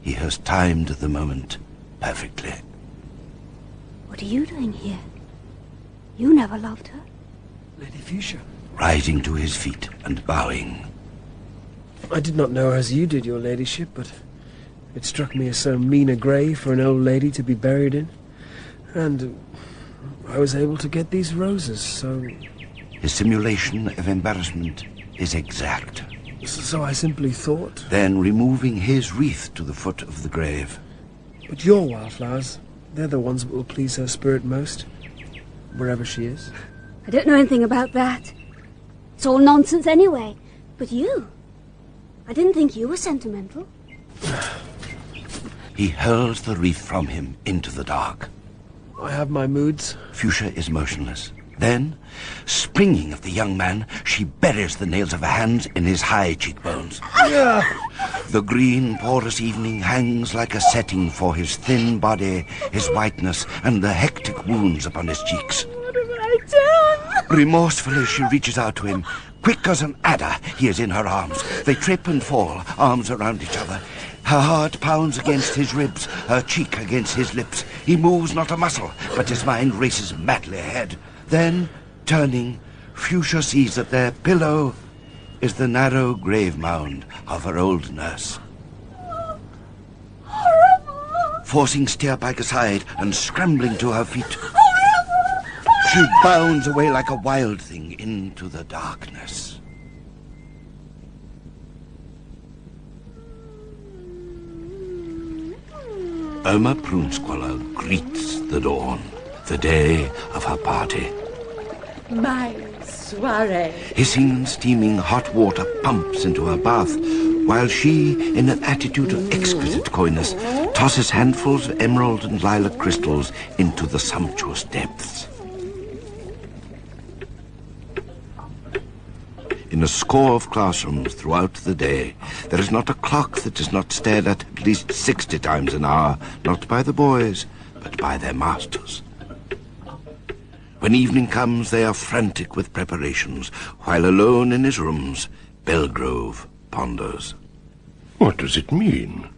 Speaker 1: He has timed the moment perfectly.
Speaker 15: What are you doing here? You never loved her.
Speaker 8: Lady Fuchsia.
Speaker 1: Rising to his feet and bowing.
Speaker 8: I did not know her as you did, your ladyship, but it struck me as so mean a grave for an old lady to be buried in. And I was able to get these roses, so...
Speaker 1: His simulation of embarrassment is exact.
Speaker 8: So I simply thought...
Speaker 1: Then removing his wreath to the foot of the grave.
Speaker 8: But your wildflowers, they're the ones that will please her spirit most, wherever she is.
Speaker 15: I don't know anything about that. It's all nonsense anyway. But you... I didn't think you were sentimental.
Speaker 1: He hurls the wreath from him into the dark.
Speaker 8: I have my moods.
Speaker 1: Fuchsia is motionless. Then, springing at the young man, she buries the nails of her hands in his high cheekbones. The green, porous evening hangs like a setting for his thin body, his whiteness, and the hectic wounds upon his cheeks.
Speaker 6: What have I done?
Speaker 1: Remorsefully, she reaches out to him. Quick as an adder, he is in her arms. They trip and fall, arms around each other. Her heart pounds against his ribs, her cheek against his lips. He moves not a muscle, but his mind races madly ahead. Then, turning, Fuchsia sees that their pillow is the narrow grave mound of her old nurse.
Speaker 6: Horrible!
Speaker 1: Forcing Steerpike aside and scrambling to her feet, she bounds away like a wild thing into the darkness. Irma Prunesqualler greets the dawn, the day of her party.
Speaker 13: My soiree.
Speaker 1: Hissing and steaming hot water pumps into her bath, while she, in an attitude of exquisite coyness, tosses handfuls of emerald and lilac crystals into the sumptuous depths. In a score of classrooms throughout the day, there is not a clock that is not stared at least 60 times an hour, not by the boys, but by their masters. When evening comes, they are frantic with preparations, while alone in his rooms, Belgrove ponders.
Speaker 10: What does it mean?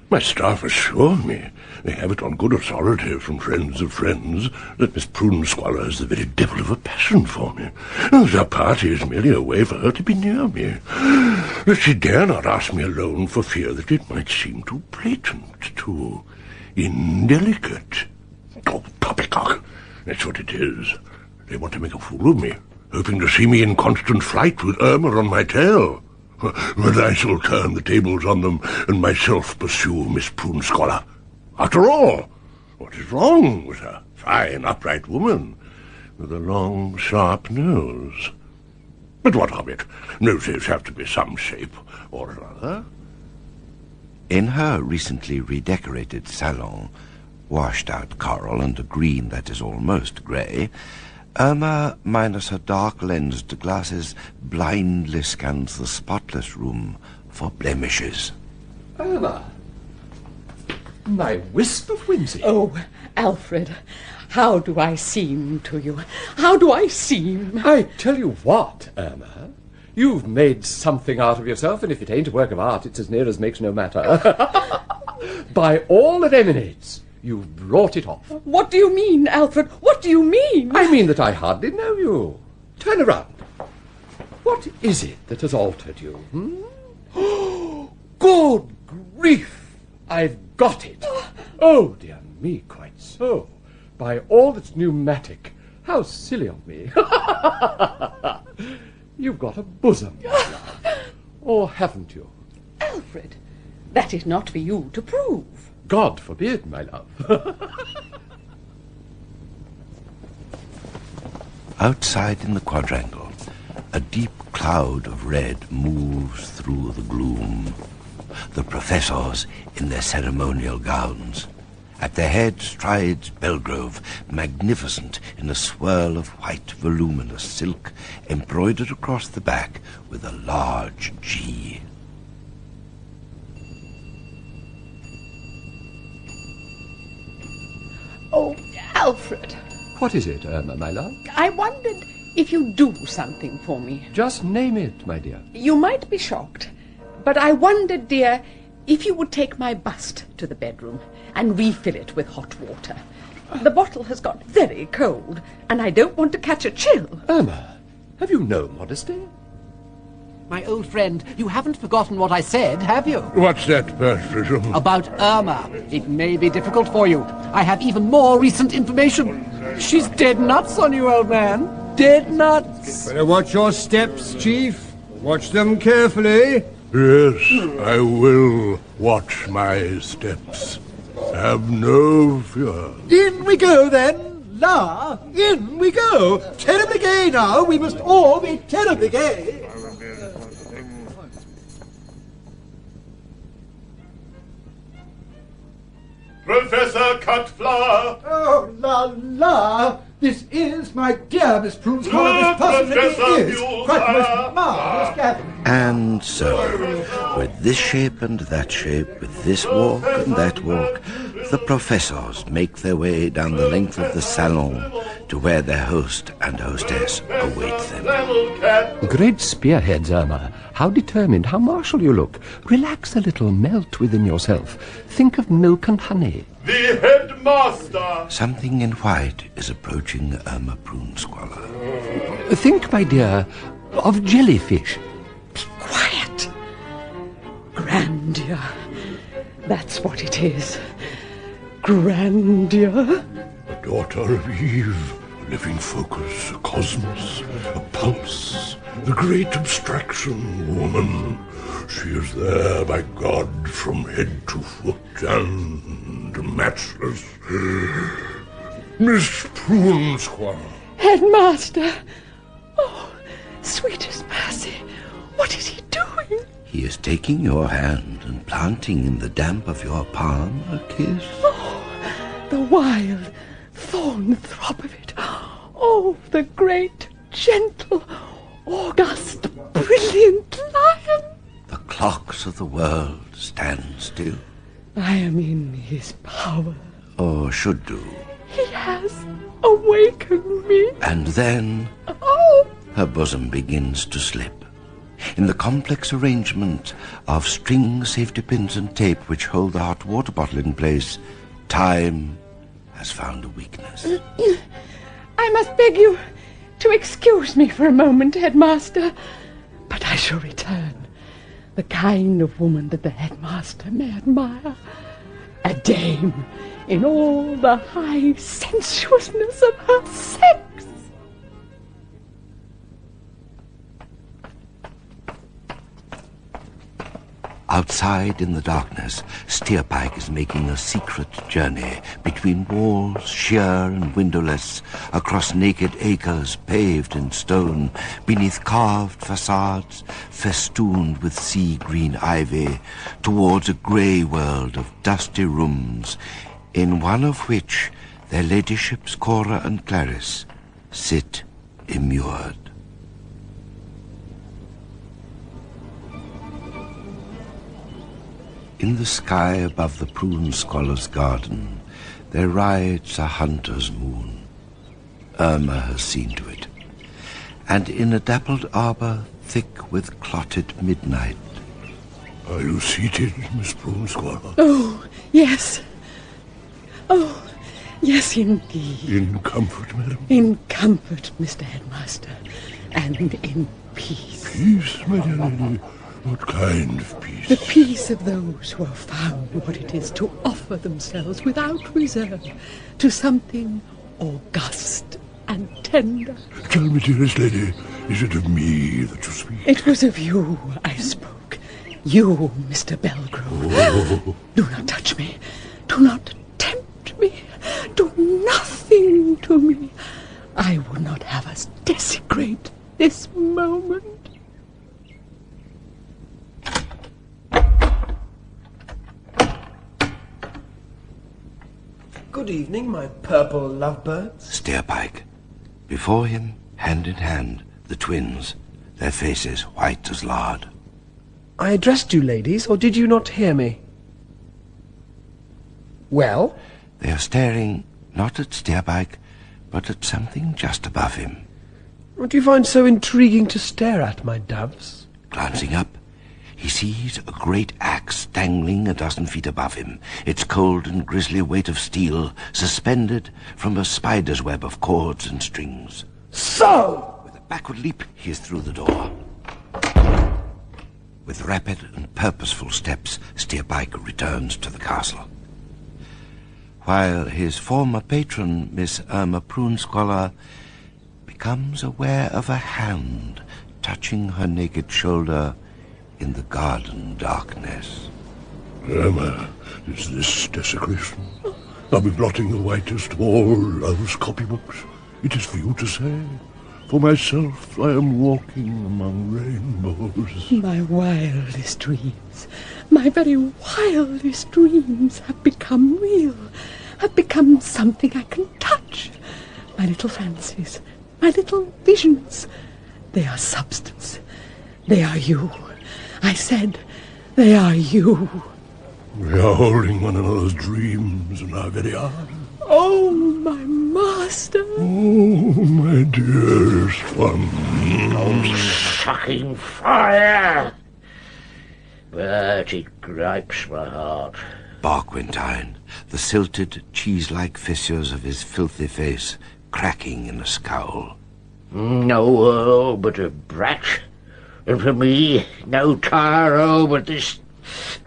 Speaker 10: My staff assure me, they have it on good authority from friends of friends, that Miss Prunesqualler has the very devil of a passion for me. Our party is merely a way for her to be near me. That she dare not ask me alone for fear that it might seem too blatant, too indelicate. Oh, poppycock, that's what it is. They want to make a fool of me, hoping to see me in constant flight with Irma on my tail. But I shall turn the tables on them and myself pursue Miss Prunesqualler. After all, what is wrong with her? Fine, upright woman, with a long, sharp nose. But what of it? Noses have to be some shape or another.
Speaker 1: In her recently redecorated salon, washed-out coral and a green that is almost grey, Irma, minus her dark-lensed glasses, blindly scans the spotless room for blemishes.
Speaker 12: Irma! My wisp of whimsy.
Speaker 13: Oh, Alfred, how do I seem to you? How do I seem?
Speaker 12: I tell you what, Irma. You've made something out of yourself, and if it ain't a work of art, it's as near as makes no matter. By all that emanates, you've brought it off.
Speaker 5: What do you mean, Alfred? What do you mean?
Speaker 12: I mean that I hardly know you. Turn around. What is it that has altered you? Good grief! I've got it. Oh, dear me, quite so. By all that's pneumatic. How silly of me. You've got a bosom. Or haven't you?
Speaker 5: Alfred, that is not for you to prove.
Speaker 12: God forbid, my love.
Speaker 1: Outside in the quadrangle, a deep cloud of red moves through the gloom. The professors in their ceremonial gowns. At their head strides Belgrove, magnificent in a swirl of white voluminous silk, embroidered across the back with a large G.
Speaker 13: Oh, Alfred.
Speaker 12: What is it, Irma, my love?
Speaker 13: I wondered if you'd do something for me.
Speaker 12: Just name it, my dear.
Speaker 13: You might be shocked, but I wondered, dear, if you would take my bust to the bedroom and refill it with hot water. The bottle has got very cold, and I don't want to catch a chill.
Speaker 12: Irma, have you no modesty?
Speaker 16: My old friend, you haven't forgotten what I said, have you?
Speaker 10: What's that, Bertram?
Speaker 16: About Irma. It may be difficult for you. I have even more recent information. She's dead nuts on you, old man. Dead nuts.
Speaker 8: Better watch your steps, Chief. Watch them carefully.
Speaker 10: Yes, I will watch my steps. Have no fear.
Speaker 8: In we go, then. La, in we go. Terribly gay now. We must all be terribly gay.
Speaker 11: Professor Cutflower!
Speaker 8: Oh, la! This is, my dear Miss Prunes, this possibly is quite the most marvellous gathering.
Speaker 1: And so, with this shape and that shape, with this walk and that walk, the professors make their way down the length of the salon to where their host and hostess await them.
Speaker 12: Great spearheads, Irma. How determined, how martial you look. Relax a little, melt within yourself. Think of milk and honey.
Speaker 11: The headmaster!
Speaker 1: Something in white is approaching Irma Prunesqualler.
Speaker 12: Think, my dear, of jellyfish.
Speaker 13: Be quiet. Grandeur. That's what it is. Grandeur.
Speaker 10: A daughter of Eve, a living focus, a cosmos, a pulse, the great abstraction woman. She is there by God from head to foot and matchless. Miss Prunesqualler.
Speaker 13: Headmaster. Oh, sweetest Mercy. What is he doing?
Speaker 1: He is taking your hand and planting in the damp of your palm a kiss.
Speaker 13: Oh, the wild thorn throb of it. Oh, the great, gentle, august, brilliant lion.
Speaker 1: The clocks of the world stand still.
Speaker 13: I am in his power.
Speaker 1: Or should do.
Speaker 13: He has awakened me.
Speaker 1: And then
Speaker 13: Oh!
Speaker 1: her bosom begins to slip. In the complex arrangement of string, safety pins and tape which hold the hot water bottle in place, time has found a weakness.
Speaker 13: I must beg you to excuse me for a moment, Headmaster, but I shall return. The kind of woman that the Headmaster may admire. A dame in all the high sensuousness of her sex.
Speaker 1: Outside in the darkness, Steerpike is making a secret journey between walls, sheer and windowless, across naked acres paved in stone, beneath carved facades festooned with sea-green ivy, towards a grey world of dusty rooms, in one of which their ladyships Cora and Clarice sit immured. In the sky above the Prunesqualler's garden, there rides a hunter's moon. Irma has seen to it. And in a dappled arbor, thick with clotted midnight.
Speaker 10: Are you seated, Miss Prunesquire?
Speaker 13: Oh, yes. Oh, yes, indeed.
Speaker 10: In comfort, madam?
Speaker 13: In comfort, Mr. Headmaster, and in peace.
Speaker 10: Peace, my dear lady? What kind of peace?
Speaker 13: The peace of those who have found what it is to offer themselves without reserve to something august and tender.
Speaker 10: Tell me, dearest lady, is it of me that you speak?
Speaker 13: It was of you I spoke. You, Mr. Belgrove.
Speaker 10: Oh.
Speaker 13: Do not touch me. Do not tempt me. Do nothing to me. I would not have us desecrate this moment.
Speaker 8: Good evening, my purple lovebirds.
Speaker 1: Steerpike. Before him, hand in hand, the twins, their faces white as lard.
Speaker 8: I addressed you, ladies, or did you not hear me? Well?
Speaker 1: They are staring not at Steerpike, but at something just above him.
Speaker 8: What do you find so intriguing to stare at, my doves?
Speaker 1: Glancing up, he sees a great axe dangling a dozen feet above him, its cold and grisly weight of steel suspended from a spider's web of cords and strings.
Speaker 8: So!
Speaker 1: With a backward leap, he is through the door. With rapid and purposeful steps, Steerpike returns to the castle. While his former patron, Miss Irma Prunesquire, becomes aware of a hand touching her naked shoulder in the garden darkness.
Speaker 10: Irma, is this desecration? Are we blotting the whitest of all love's copybooks? It is for you to say. For myself, I am walking among rainbows.
Speaker 13: My wildest dreams, my very wildest dreams have become real, have become something I can touch. My little fancies, my little visions, they are substance. They are you. I said, they are you.
Speaker 10: We are holding one another's dreams in our very arms.
Speaker 13: Oh, my master.
Speaker 10: Oh, my dearest one.
Speaker 4: Oh, sucking fire! But it gripes my heart.
Speaker 1: Barquentine, the silted, cheese-like fissures of his filthy face cracking in a scowl.
Speaker 4: No Earl but a brat, and for me, no tyro but this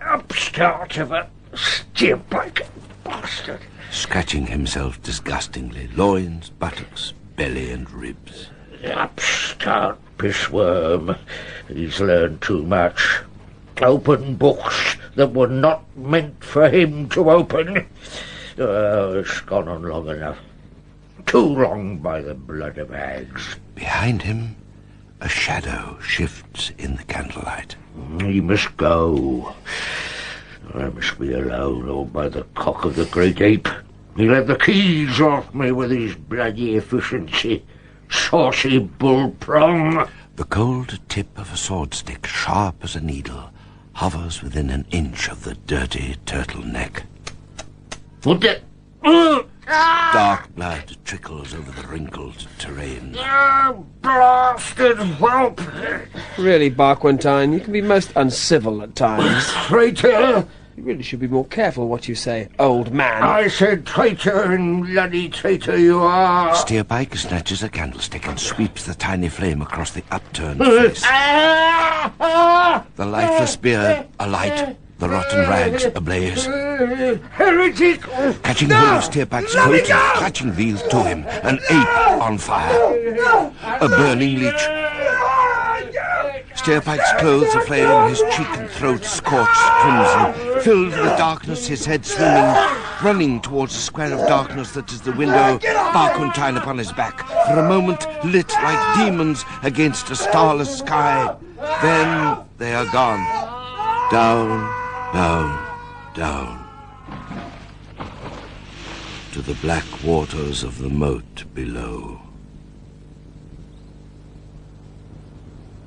Speaker 4: upstart of a Steerpike bastard.
Speaker 1: Scratching himself disgustingly, loins, buttocks, belly and ribs.
Speaker 4: Upstart pissworm. He's learned too much. Open books that were not meant for him to open. It's gone on long enough. Too long by the blood of hags.
Speaker 1: Behind him, a shadow shifts in the candlelight.
Speaker 4: He must go. I must be alone, or by the cock of the great ape. He'll have the keys off me with his bloody efficiency. Saucy bull-prong.
Speaker 1: The cold tip of a sword stick, sharp as a needle, hovers within an inch of the dirty turtle neck.
Speaker 4: What the...
Speaker 1: Dark blood trickles over the wrinkled terrain.
Speaker 4: Blasted whelp!
Speaker 8: Really, Barquentine, you can be most uncivil at times.
Speaker 4: Traitor!
Speaker 8: You really should be more careful what you say, old man.
Speaker 4: I said traitor, and bloody traitor you are.
Speaker 1: Steerpike snatches a candlestick and sweeps the tiny flame across the upturned face. The lifeless beard alight, the rotten rags ablaze.
Speaker 4: Heretic!
Speaker 1: Catching hold of Steerpike's coat and clutching these to him, an ape on fire. A burning leech. Steerpike's clothes aflame, his cheek and throat scorched crimson. Filled with darkness, his head swimming, running towards a square of darkness that is the window, Barquentine upon his back, for a moment lit like demons against a starless sky. Then they are gone. Down, down, down. To the black waters of the moat below.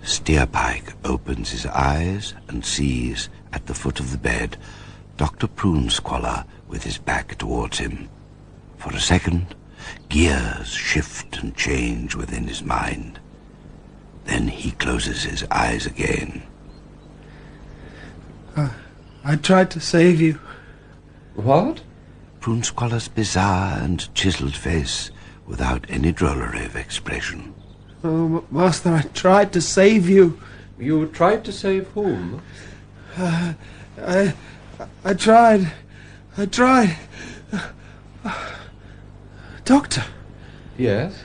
Speaker 1: Steerpike opens his eyes and sees, at the foot of the bed, Dr. Prunesquire with his back towards him. For a second, gears shift and change within his mind. Then he closes his eyes again.
Speaker 8: I tried to save you.
Speaker 12: What?
Speaker 1: Prunesqualler's bizarre and chiselled face without any drollery of expression.
Speaker 8: Oh, Master, I tried to save you.
Speaker 12: You tried to save whom?
Speaker 8: I tried. Doctor.
Speaker 12: Yes?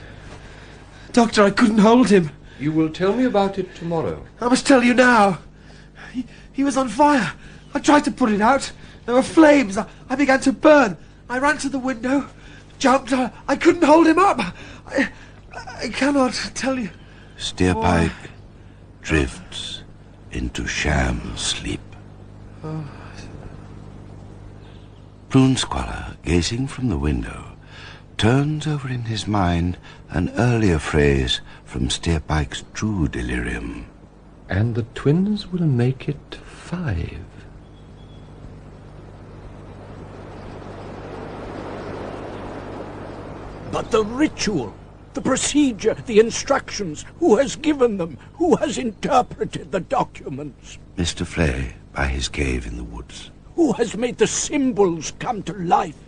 Speaker 8: Doctor, I couldn't hold him.
Speaker 12: You will tell me about it tomorrow.
Speaker 8: I must tell you now. He was on fire. I tried to put it out. There were flames. I began to burn. I ran to the window, jumped. I couldn't hold him up. I cannot tell you.
Speaker 1: Steerpike drifts into sham sleep. Prunesqualler, gazing from the window, turns over in his mind an earlier phrase from Steerpike's true delirium.
Speaker 7: And the twins will make it 5.
Speaker 14: But the ritual, the procedure, the instructions, who has given them? Who has interpreted the documents?
Speaker 1: Mr. Flay, by his cave in the woods.
Speaker 14: Who has made the symbols come to life?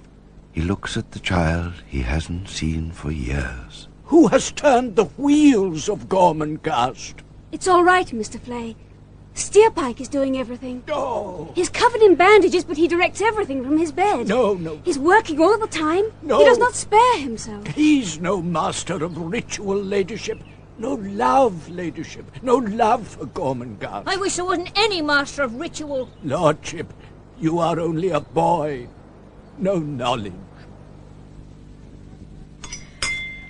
Speaker 1: He looks at the child he hasn't seen for years.
Speaker 14: Who has turned the wheels of Gormenghast?
Speaker 15: It's all right, Mr. Flay. Steerpike is doing everything.
Speaker 14: No.
Speaker 15: He's covered in bandages, but he directs everything from his bed.
Speaker 14: No.
Speaker 15: He's working all the time.
Speaker 14: No.
Speaker 15: He does not spare himself.
Speaker 14: He's no master of ritual, ladyship. No love, ladyship. No love for Gormenghast.
Speaker 6: I wish there wasn't any master of ritual.
Speaker 14: Lordship, you are only a boy. No knowledge.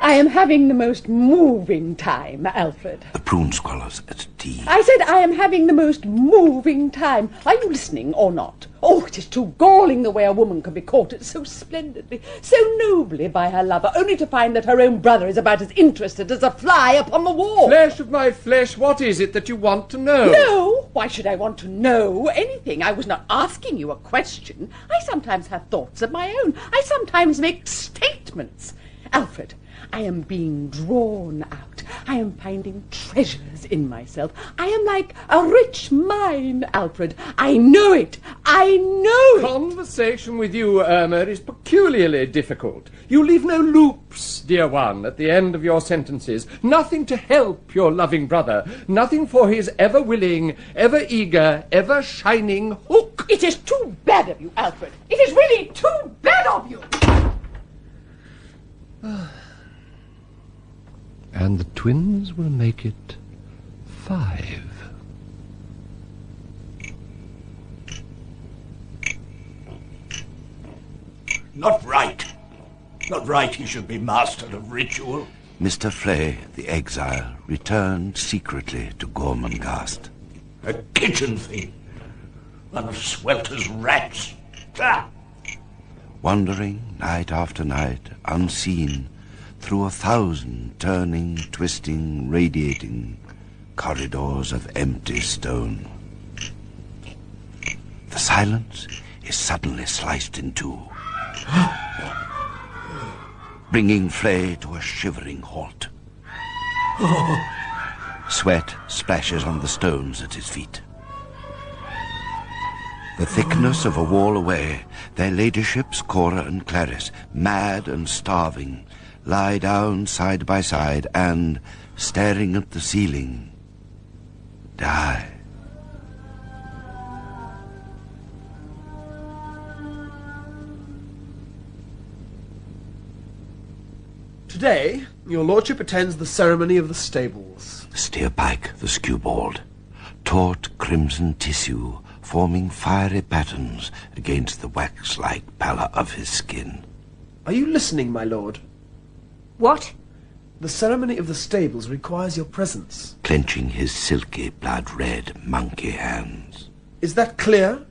Speaker 13: I am having the most moving time, Alfred.
Speaker 1: The Prunesqualler's at tea.
Speaker 13: I said I am having the most moving time. Are you listening or not? Oh, it is too galling the way a woman can be courted so splendidly, so nobly by her lover, only to find that her own brother is about as interested as a fly upon the wall.
Speaker 12: Flesh of my flesh, what is it that you want to know?
Speaker 13: No, why should I want to know anything? I was not asking you a question. I sometimes have thoughts of my own. I sometimes make statements. Alfred, I am being drawn out. I am finding treasures in myself. I am like a rich mine, Alfred. I know it. I know it.
Speaker 12: Conversation with you, Irma, is peculiarly difficult. You leave no loops, dear one, at the end of your sentences. Nothing to help your loving brother. Nothing for his ever willing, ever eager, ever shining hook.
Speaker 13: It is too bad of you, Alfred. It is really too bad of you.
Speaker 7: And the twins will make it 5.
Speaker 14: Not right. Not right he should be master of ritual.
Speaker 1: Mr. Flay, the exile, returned secretly to Gormenghast.
Speaker 14: A kitchen thing. One of Swelter's rats. Ah!
Speaker 1: Wandering night after night, unseen, through 1,000 turning, twisting, radiating corridors of empty stone. The silence is suddenly sliced in two, bringing Flay to a shivering halt. Sweat splashes on the stones at his feet. The thickness of a wall away, their ladyships, Cora and Clarice, mad and starving, lie down side by side and, staring at the ceiling, die.
Speaker 8: Today, your lordship attends the ceremony of the stables.
Speaker 1: Steerpike, the skewbald, taut crimson tissue forming fiery patterns against the wax-like pallor of his skin.
Speaker 8: Are you listening, my lord?
Speaker 6: What?
Speaker 8: The ceremony of the stables requires your presence.
Speaker 1: Clenching his silky, blood-red monkey hands.
Speaker 8: Is that clear?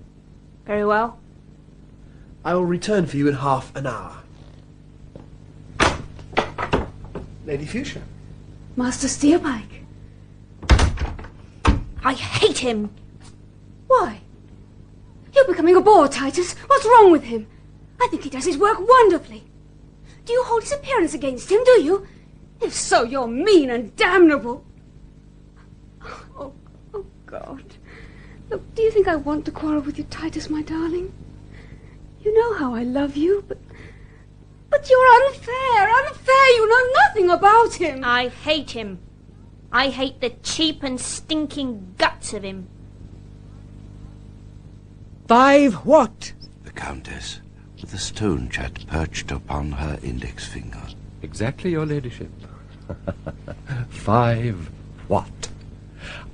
Speaker 6: Very well.
Speaker 8: I will return for you in half an hour. Lady Fuchsia.
Speaker 15: Master Steerpike.
Speaker 6: I hate him.
Speaker 15: Why? You're becoming a bore, Titus. What's wrong with him? I think he does his work wonderfully. Do you hold his appearance against him, do you? If so, you're mean and damnable. God. Look, do you think I want to quarrel with you, Titus, my darling? You know how I love you, but you're unfair. You know nothing about him.
Speaker 3: I hate him. I hate the cheap and stinking guts of him.
Speaker 16: 5 what?
Speaker 1: The Countess, with a stone chat perched upon her index finger.
Speaker 12: Exactly, your ladyship. 5 what?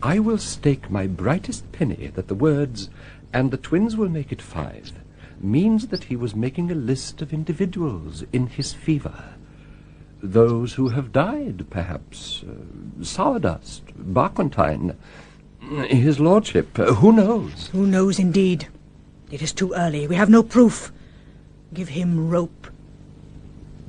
Speaker 12: I will stake my brightest penny that the words, "and the twins will make it 5, means that he was making a list of individuals in his fever. Those who have died, perhaps. Sourdust, Barquentine, his lordship. Who knows?
Speaker 5: Who knows, indeed. It is too early. We have no proof. Give him rope.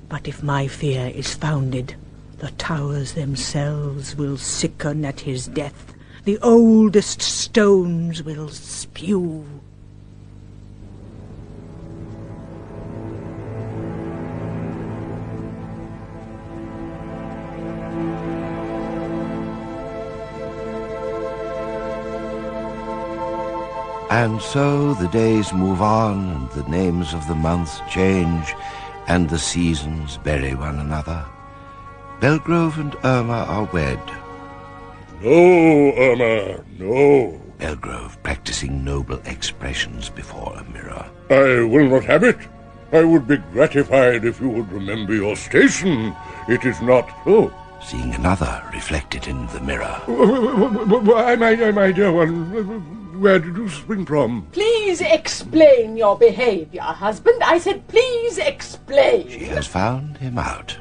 Speaker 5: But if my fear is founded, the towers themselves will sicken at his death. The oldest stones will spew.
Speaker 1: And so the days move on, and the names of the months change, and the seasons bury one another. Belgrove and Irma are wed.
Speaker 10: No, Irma, no.
Speaker 1: Belgrove practicing noble expressions before a mirror.
Speaker 10: I will not have it. I would be gratified if you would remember your station. It is not so.
Speaker 1: Seeing another reflected in the mirror.
Speaker 10: Why, my dear one, where did you spring from?
Speaker 13: Please explain your behavior, husband. I said please explain.
Speaker 1: She has found him out.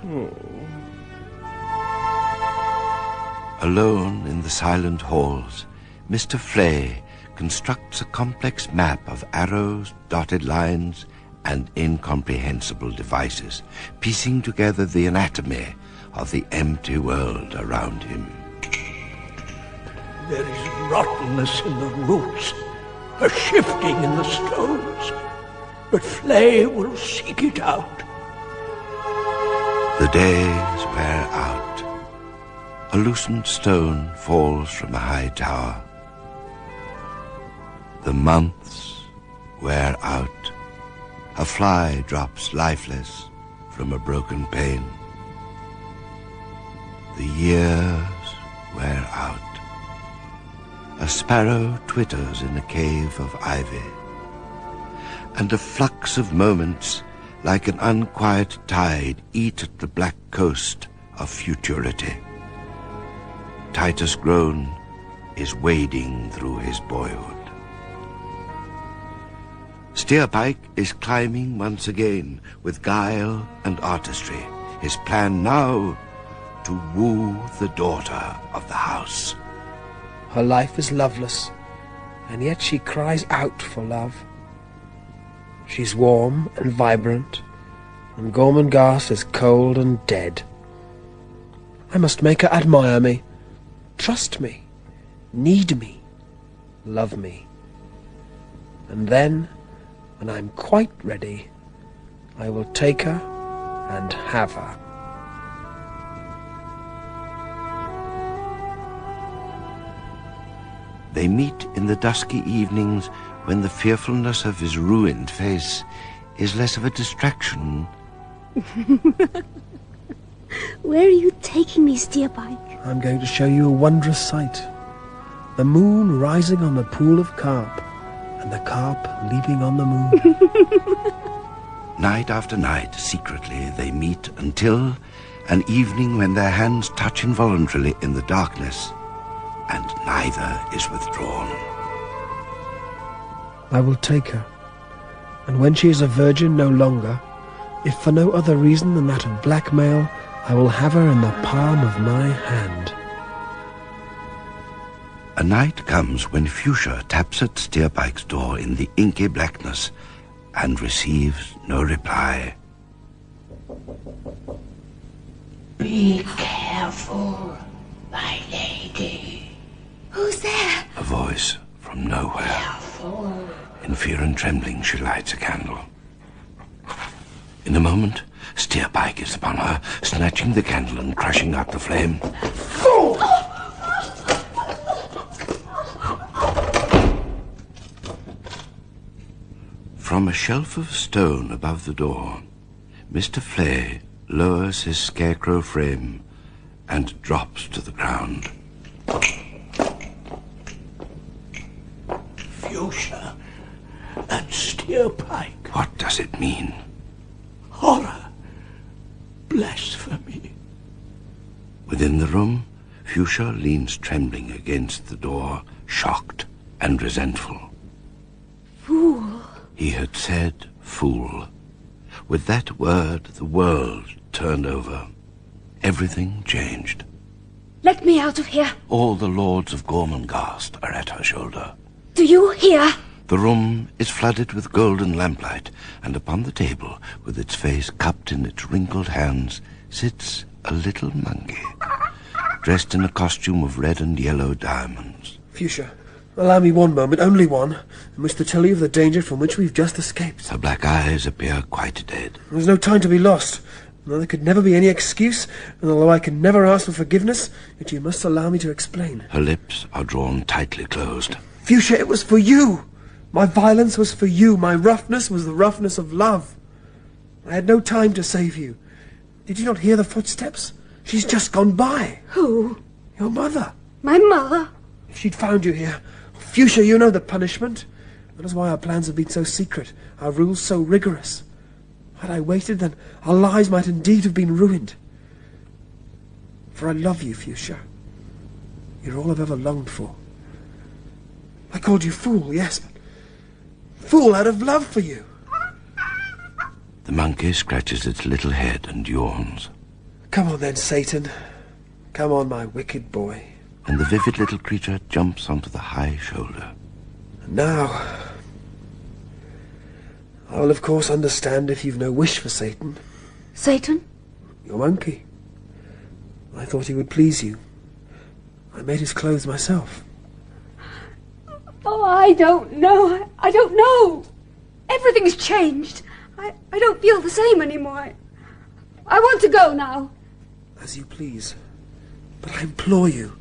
Speaker 1: Alone in the silent halls, Mr. Flay constructs a complex map of arrows, dotted lines, and incomprehensible devices, piecing together the anatomy of the empty world around him.
Speaker 14: There is rottenness in the roots, a shifting in the stones, but Flay will seek it out.
Speaker 1: The days wear out. A loosened stone falls from a high tower. The months wear out. A fly drops lifeless from a broken pane. The years wear out. A sparrow twitters in a cave of ivy. And a flux of moments, like an unquiet tide, eat at the black coast of futurity. Titus Groan is wading through his boyhood. Steerpike is climbing once again with guile and artistry. His plan now to woo the daughter of the house.
Speaker 17: Her life is loveless, and yet she cries out for love. She's warm and vibrant, and Gormenghast is cold and dead. I must make her admire me, trust me, need me, love me. And then, when I'm quite ready, I will take her and have her.
Speaker 1: They meet in the dusky evenings when the fearfulness of his ruined face is less of a distraction.
Speaker 15: Where are you taking me, Steerpike?
Speaker 17: I'm going to show you a wondrous sight. The moon rising on the pool of carp, and the carp leaping on the moon.
Speaker 1: Night after night, secretly, they meet until an evening when their hands touch involuntarily in the darkness, and neither is withdrawn.
Speaker 17: I will take her, and when she is a virgin no longer, if for no other reason than that of blackmail, I will have her in the palm of my hand.
Speaker 1: A night comes when Fuchsia taps at Steerpike's door in the inky blackness and receives no reply.
Speaker 14: Be careful, my lady.
Speaker 15: Who's there?
Speaker 1: A voice from nowhere. In fear and trembling, she lights a candle. In a moment, Steerpike is upon her, snatching the candle and crushing out the flame. From a shelf of stone above the door, Mr. Flay lowers his scarecrow frame and drops to the ground.
Speaker 14: Fuchsia and Steerpike.
Speaker 1: What does it mean?
Speaker 14: Horror. Blasphemy.
Speaker 1: Within the room, Fuchsia leans trembling against the door, shocked and resentful.
Speaker 15: Fool.
Speaker 1: He had said fool. With that word, the world turned over. Everything changed.
Speaker 15: Let me out of here.
Speaker 1: All the lords of Gormenghast are at her shoulder.
Speaker 15: Do you hear?
Speaker 1: The room is flooded with golden lamplight, and upon the table, with its face cupped in its wrinkled hands, sits a little monkey, dressed in a costume of red and yellow diamonds.
Speaker 17: Fuchsia, allow me one moment, only one, in which to tell you of the danger from which we've just escaped.
Speaker 1: Her black eyes appear quite dead.
Speaker 17: There's no time to be lost. Though there could never be any excuse, and although I can never ask for forgiveness, yet you must allow me to explain.
Speaker 1: Her lips are drawn tightly closed.
Speaker 17: Fuchsia, it was for you. My violence was for you. My roughness was the roughness of love. I had no time to save you. Did you not hear the footsteps? She's just gone by.
Speaker 15: Who?
Speaker 17: Your mother.
Speaker 15: My mother?
Speaker 17: If she'd found you here. Fuchsia, you know the punishment. That is why our plans have been so secret, our rules so rigorous. Had I waited, then our lives might indeed have been ruined. For I love you, Fuchsia. You're all I've ever longed for. I called you fool, yes, but fool out of love for you.
Speaker 1: The monkey scratches its little head and yawns.
Speaker 17: Come on then, Satan. Come on, my wicked boy.
Speaker 1: And the vivid little creature jumps onto the high shoulder.
Speaker 17: And now, I will of course understand if you've no wish for Satan.
Speaker 15: Satan?
Speaker 17: Your monkey. I thought he would please you. I made his clothes myself.
Speaker 15: Oh, I don't know. I don't know. Everything's changed. I don't feel the same anymore. I want to go now.
Speaker 17: As you please. But I implore you,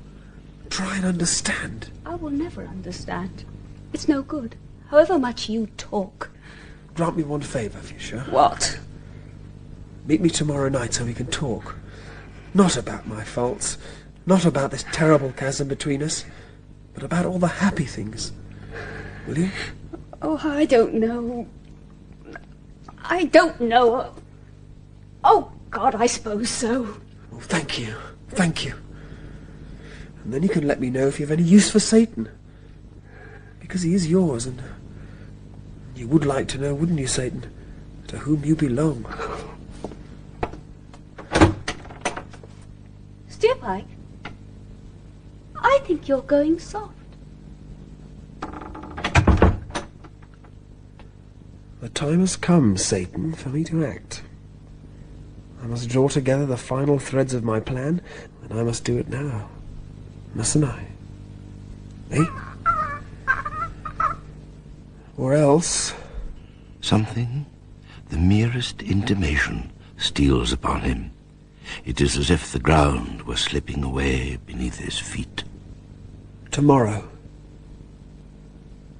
Speaker 17: try and understand.
Speaker 15: I will never understand. It's no good, however much you talk.
Speaker 17: Grant me one favour, Fuchsia.
Speaker 15: What?
Speaker 17: Meet me tomorrow night so we can talk. Not about my faults, not about this terrible chasm between us, but about all the happy things. Will you?
Speaker 15: Oh, I don't know. I don't know. Oh, God, I suppose so.
Speaker 17: Oh, thank you. Thank you. And then you can let me know if you have any use for Satan. Because he is yours, and you would like to know, wouldn't you, Satan, to whom you belong?
Speaker 15: Steerpike, I think you're going soft.
Speaker 17: The time has come, Satan, for me to act. I must draw together the final threads of my plan, and I must do it now. Mustn't I? Eh? Or else...
Speaker 1: Something, the merest intimation, steals upon him. It is as if the ground were slipping away beneath his feet.
Speaker 17: Tomorrow,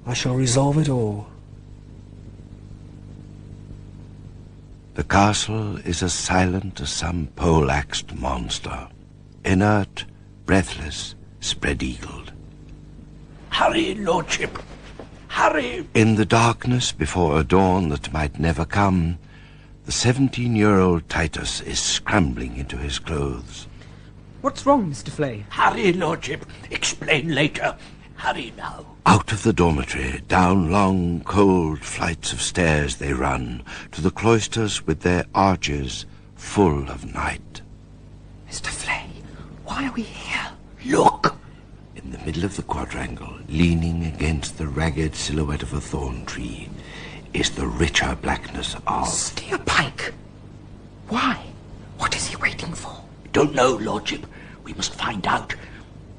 Speaker 17: I shall resolve it all.
Speaker 1: The castle is as silent as some pole-axed monster, inert, breathless, spread-eagled.
Speaker 14: Hurry, Lordship, hurry!
Speaker 1: In the darkness before a dawn that might never come, the 17-year-old Titus is scrambling into his clothes.
Speaker 16: What's wrong, Mr. Flay?
Speaker 14: Hurry, Lordship. Explain later. Hurry now.
Speaker 1: Out of the dormitory, down long, cold flights of stairs they run, to the cloisters with their arches full of night.
Speaker 16: Mr. Flay, why are we here?
Speaker 14: Look!
Speaker 1: In the middle of the quadrangle, leaning against the ragged silhouette of a thorn tree, is the richer blackness of...
Speaker 16: Steerpike! Why? What is he waiting for?
Speaker 14: Don't know, Lordship. We must find out.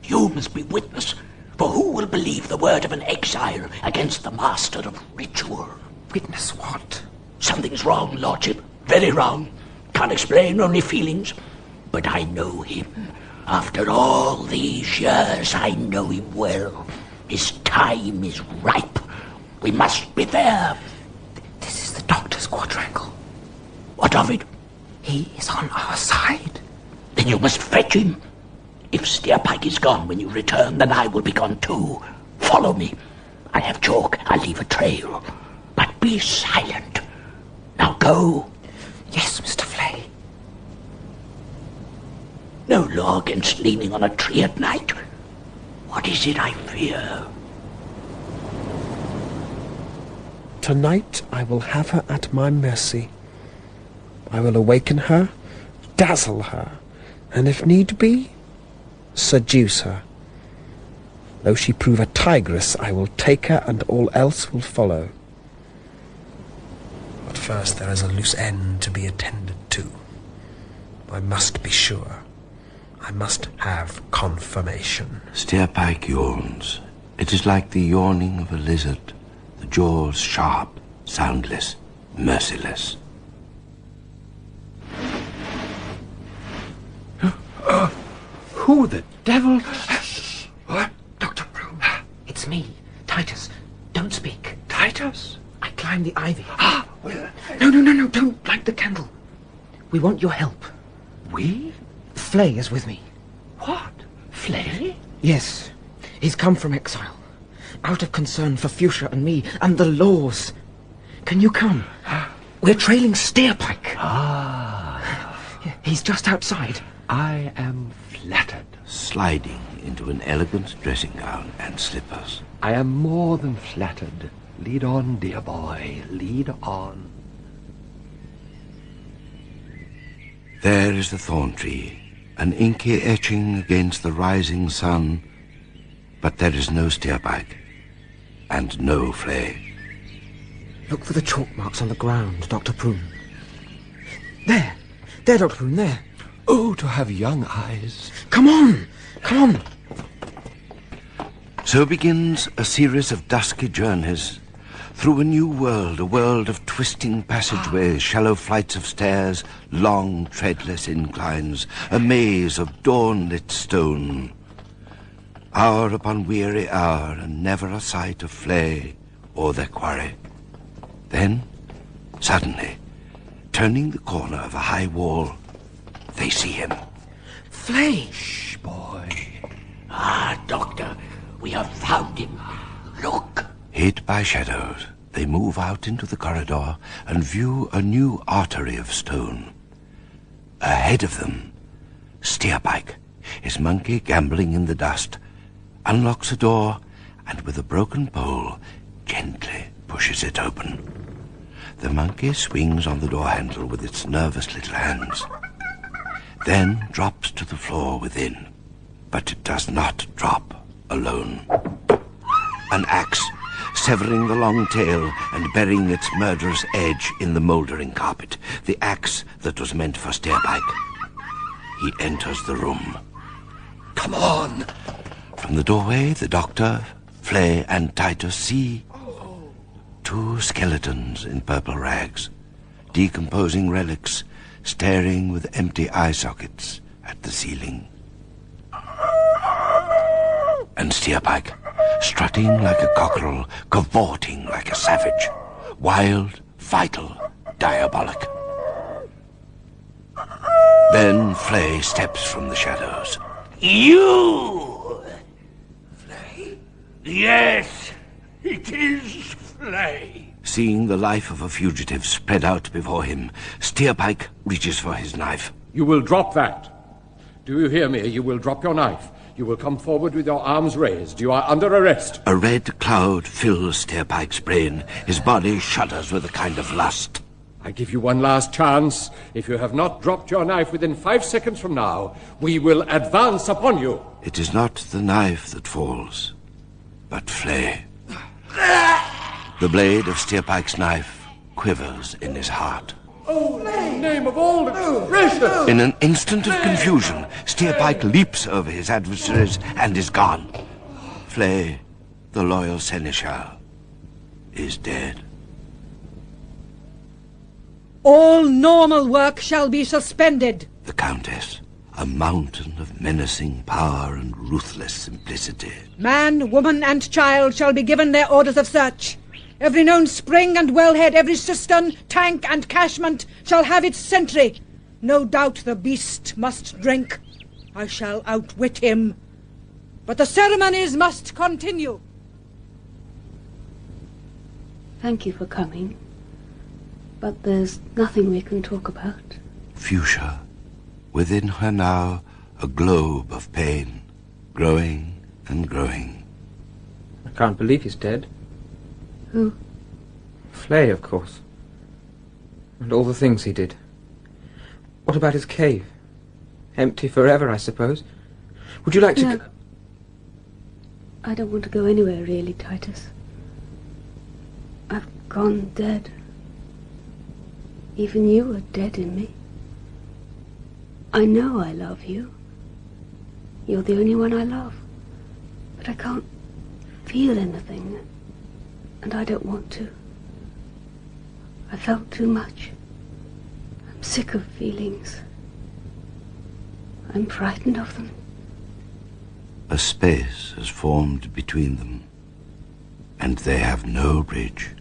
Speaker 14: You must be witness. For who will believe the word of an exile against the master of ritual?
Speaker 16: Witness what?
Speaker 14: Something's wrong, Lordship. Very wrong. Can't explain, only feelings. But I know him. After all these years, I know him well. His time is ripe. We must be there.
Speaker 16: Doctor's quadrangle.
Speaker 14: What of it?
Speaker 16: He is on our side.
Speaker 14: Then you must fetch him. If Steerpike is gone when you return, then I will be gone too. Follow me. I have chalk. I'll leave a trail. But be silent. Now go.
Speaker 16: Yes, Mr. Flay.
Speaker 14: No law against leaning on a tree at night. What is it I fear?
Speaker 17: Tonight I will have her at my mercy. I will awaken her, dazzle her, and if need be, seduce her. Though she prove a tigress, I will take her and all else will follow. But first there is a loose end to be attended to. I must be sure. I must have confirmation.
Speaker 1: Steerpike yawns. It is like the yawning of a lizard, the jaws sharp, soundless, merciless.
Speaker 12: Who the devil? What?
Speaker 16: Dr. Broom. It's me, Titus. Don't speak.
Speaker 12: Titus?
Speaker 16: I climbed the ivy. No, don't light the candle. We want your help.
Speaker 12: We?
Speaker 16: Flay is with me.
Speaker 12: What? Flay?
Speaker 16: Yes. He's come from exile. Out of concern for Fuchsia and me and the laws. Can you come? We're trailing Steerpike. He's just outside.
Speaker 12: I am flattered.
Speaker 1: Sliding into an elegant dressing gown and slippers.
Speaker 12: I am more than flattered. Lead on, dear boy, lead on.
Speaker 1: There is the thorn tree, an inky etching against the rising sun. But there is no Steerpike, and no Flay.
Speaker 16: Look for the chalk marks on the ground, Dr. Prune. There, Dr. Prune, there.
Speaker 12: Oh, to have young eyes.
Speaker 16: Come on.
Speaker 1: So begins a series of dusky journeys through a new world, a world of twisting passageways, shallow flights of stairs, long treadless inclines, a maze of dawn-lit stone. Hour upon weary hour, and never a sight of Flay or their quarry. Then, suddenly, turning the corner of a high wall, they see him.
Speaker 16: Flay!
Speaker 12: Shh, boy.
Speaker 14: Ah, Doctor, we have found him. Look.
Speaker 1: Hid by shadows, they move out into the corridor and view a new artery of stone. Ahead of them, Steerpike, his monkey gambling in the dust, unlocks a door and with a broken pole gently pushes it open. The monkey swings on the door handle with its nervous little hands, then drops to the floor within. But it does not drop alone. An axe, severing the long tail and burying its murderous edge in the mouldering carpet. The axe that was meant for Steerpike. He enters the room.
Speaker 12: Come on!
Speaker 1: From the doorway, the doctor, Flay, and Titus see two skeletons in purple rags, decomposing relics, staring with empty eye sockets at the ceiling. And Steerpike, strutting like a cockerel, cavorting like a savage, wild, vital, diabolic. Then Flay steps from the shadows.
Speaker 14: You! Flay? Yes, it is Flay.
Speaker 1: Seeing the life of a fugitive spread out before him, Steerpike reaches for his knife.
Speaker 12: You will drop that. Do you hear me? You will drop your knife. You will come forward with your arms raised. You are under arrest.
Speaker 1: A red cloud fills Steerpike's brain. His body shudders with a kind of lust.
Speaker 12: I give you one last chance. If you have not dropped your knife within 5 seconds from now, we will advance upon you.
Speaker 1: It is not the knife that falls, but Flay. The blade of Steerpike's knife quivers in his heart.
Speaker 12: Oh, in the name of all that's precious!
Speaker 1: In an instant of confusion, Steerpike leaps over his adversaries and is gone. Flay, the loyal seneschal, is dead.
Speaker 5: All normal work shall be suspended.
Speaker 1: The Countess, a mountain of menacing power and ruthless simplicity.
Speaker 5: Man, woman, and child shall be given their orders of search. Every known spring and wellhead, every cistern, tank and cashment shall have its sentry. No doubt the beast must drink. I shall outwit him. But the ceremonies must continue.
Speaker 15: Thank you for coming. But there's nothing we can talk about.
Speaker 1: Fuchsia, within her now a globe of pain, growing and growing.
Speaker 16: I can't believe he's dead.
Speaker 15: Who?
Speaker 16: Flay, of course. And all the things he did. What about his cave? Empty forever, I suppose. Would you like to...
Speaker 15: No. I don't want to go anywhere, really, Titus. I've gone dead. Even you are dead in me. I know I love you. You're the only one I love. But I can't feel anything. And I don't want to. I felt too much. I'm sick of feelings. I'm frightened of them.
Speaker 1: A space has formed between them, and they have no bridge.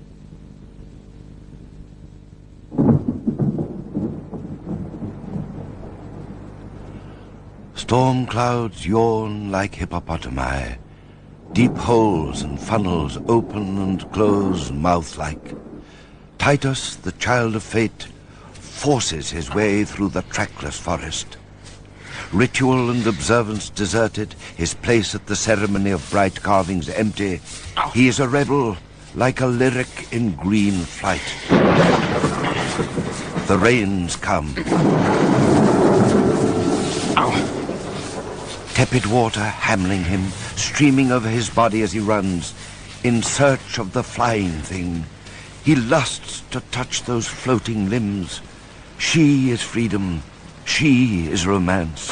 Speaker 1: Storm clouds yawn like hippopotami. Deep holes and funnels open and close mouth-like. Titus, the child of fate, forces his way through the trackless forest. Ritual and observance deserted, his place at the ceremony of bright carvings empty, he is a rebel, like a lyric in green flight. The rains come. Tepid water hammering him, streaming over his body as he runs, in search of the flying thing. He lusts to touch those floating limbs. She is freedom. She is romance.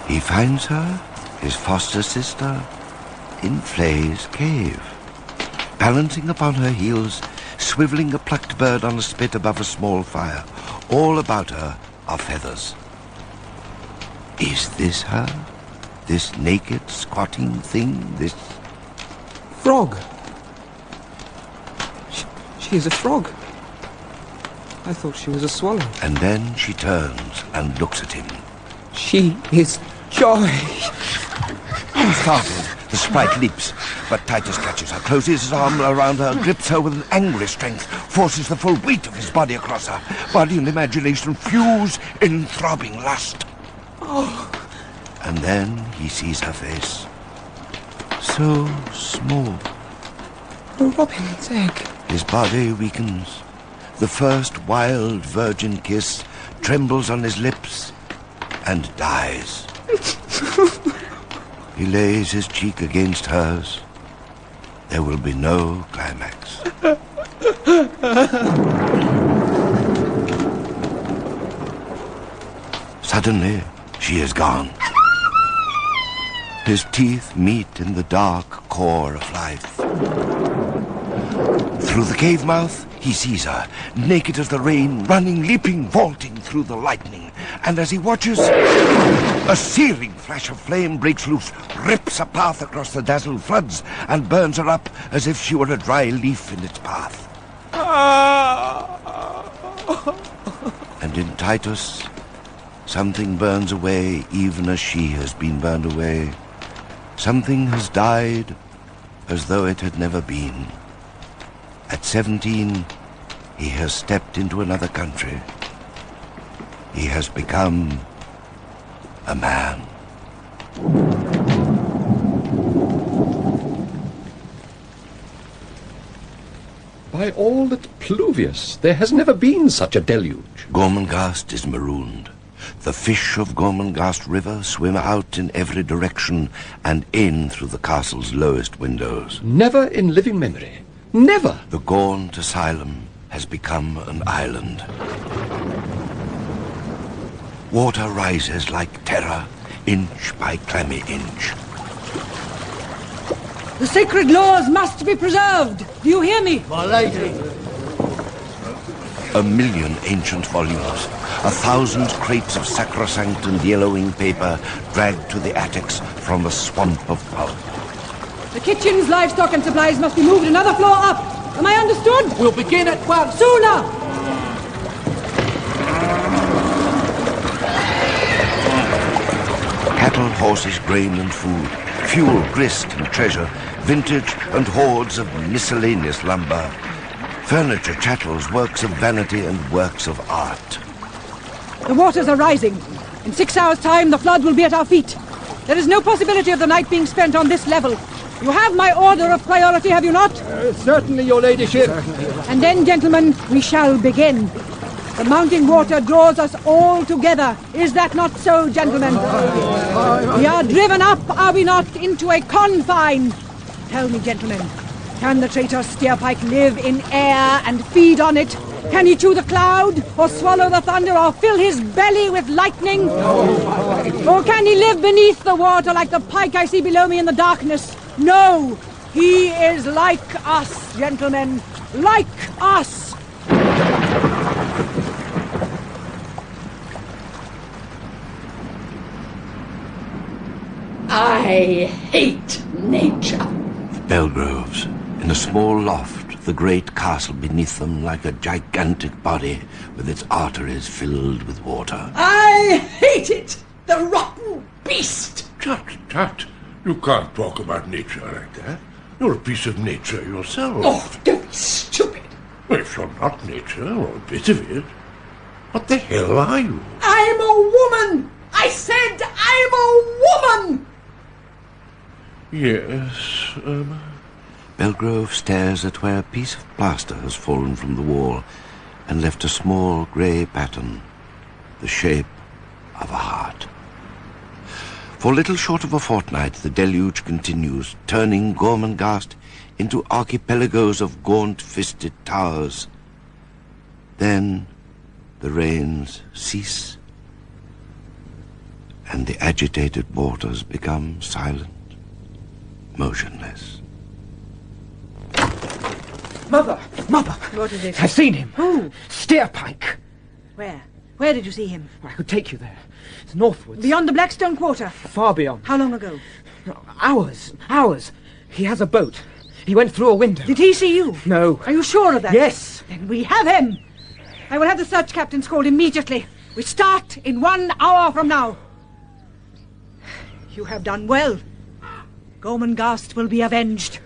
Speaker 1: He finds her, his foster sister, in Flay's cave. Balancing upon her heels, swiveling a plucked bird on a spit above a small fire. All about her are feathers. Is this her? This naked, squatting thing? This...
Speaker 16: Frog! She is a frog. I thought she was a swallow.
Speaker 1: And then she turns and looks at him.
Speaker 16: She is joy.
Speaker 1: Startled, the sprite leaps, but Titus catches her, closes his arm around her, grips her with an angry strength, forces the full weight of his body across her. Body and imagination fuse in throbbing lust.
Speaker 16: Oh.
Speaker 1: And then he sees her face. So small.
Speaker 16: A robin's egg.
Speaker 1: His body weakens. The first wild virgin kiss trembles on his lips and dies. He lays his cheek against hers. There will be no climax. Suddenly, she is gone. His teeth meet in the dark core of life. Through the cave mouth, he sees her, naked as the rain, running, leaping, vaulting through the lightning. And as he watches, a searing flash of flame breaks loose, rips a path across the dazzled floods, and burns her up as if she were a dry leaf in its path. And in Titus, something burns away even as she has been burned away. Something has died as though it had never been. At 17, he has stepped into another country. He has become a man.
Speaker 12: By all that's pluvious, there has never been such a deluge.
Speaker 1: Gormenghast is marooned. The fish of Gormenghast River swim out in every direction and in through the castle's lowest windows.
Speaker 12: Never in living memory. Never!
Speaker 1: The gaunt asylum has become an island. Water rises like terror, inch by clammy inch.
Speaker 5: The sacred laws must be preserved. Do you hear me?
Speaker 4: My lady.
Speaker 1: 1,000,000 ancient volumes, 1,000 crates of sacrosanct and yellowing paper dragged to the attics from a swamp of pulp.
Speaker 5: The kitchens, livestock and supplies must be moved another floor up. Am I understood?
Speaker 12: We'll begin at once.
Speaker 5: Sooner!
Speaker 1: Cattle, horses, grain and food, fuel, grist and treasure, vintage and hoards of miscellaneous lumber, furniture, chattels, works of vanity and works of art.
Speaker 5: The waters are rising. In 6 hours' time, the flood will be at our feet. There is no possibility of the night being spent on this level. You have my order of priority, have you not?
Speaker 12: Certainly, your ladyship.
Speaker 5: And then, gentlemen, we shall begin. The mounting water draws us all together. Is that not so, gentlemen? We are driven up, are we not, into a confine? Tell me, gentlemen, can the traitor Steerpike live in air and feed on it? Can he chew the cloud, or swallow the thunder, or fill his belly with lightning? Or can he live beneath the water like the pike I see below me in the darkness? No, he is like us, gentlemen, like us.
Speaker 13: I hate nature.
Speaker 1: Belgroves, in a small loft, the great castle beneath them like a gigantic body with its arteries filled with water.
Speaker 13: I hate it! The rotten beast!
Speaker 10: Tut, tut. You can't talk about nature like that. You're a piece of nature yourself.
Speaker 13: Oh, don't be stupid.
Speaker 10: Well, if you're not nature, or a bit of it, what the hell are you?
Speaker 13: I'm a woman! I said I'm a woman!
Speaker 10: Yes,
Speaker 1: Belgrove stares at where a piece of plaster has fallen from the wall and left a small grey pattern, the shape of a heart. For little short of a fortnight, the deluge continues, turning Gormenghast into archipelagos of gaunt-fisted towers. Then the rains cease, and the agitated waters become silent, motionless.
Speaker 16: Mother! Mother!
Speaker 5: What is it?
Speaker 16: I've seen him.
Speaker 5: Who?
Speaker 16: Steerpike.
Speaker 5: Where? Where did you see him?
Speaker 16: I could take you there. It's northwards.
Speaker 5: Beyond the Blackstone Quarter?
Speaker 16: Far beyond.
Speaker 5: How long ago?
Speaker 16: Hours. Hours. He has a boat. He went through a window.
Speaker 5: Did he see you?
Speaker 16: No.
Speaker 5: Are you sure of that?
Speaker 16: Yes.
Speaker 5: Then we have him. I will have the search captains called immediately. We start in 1 hour from now. You have done well. Gormenghast will be avenged.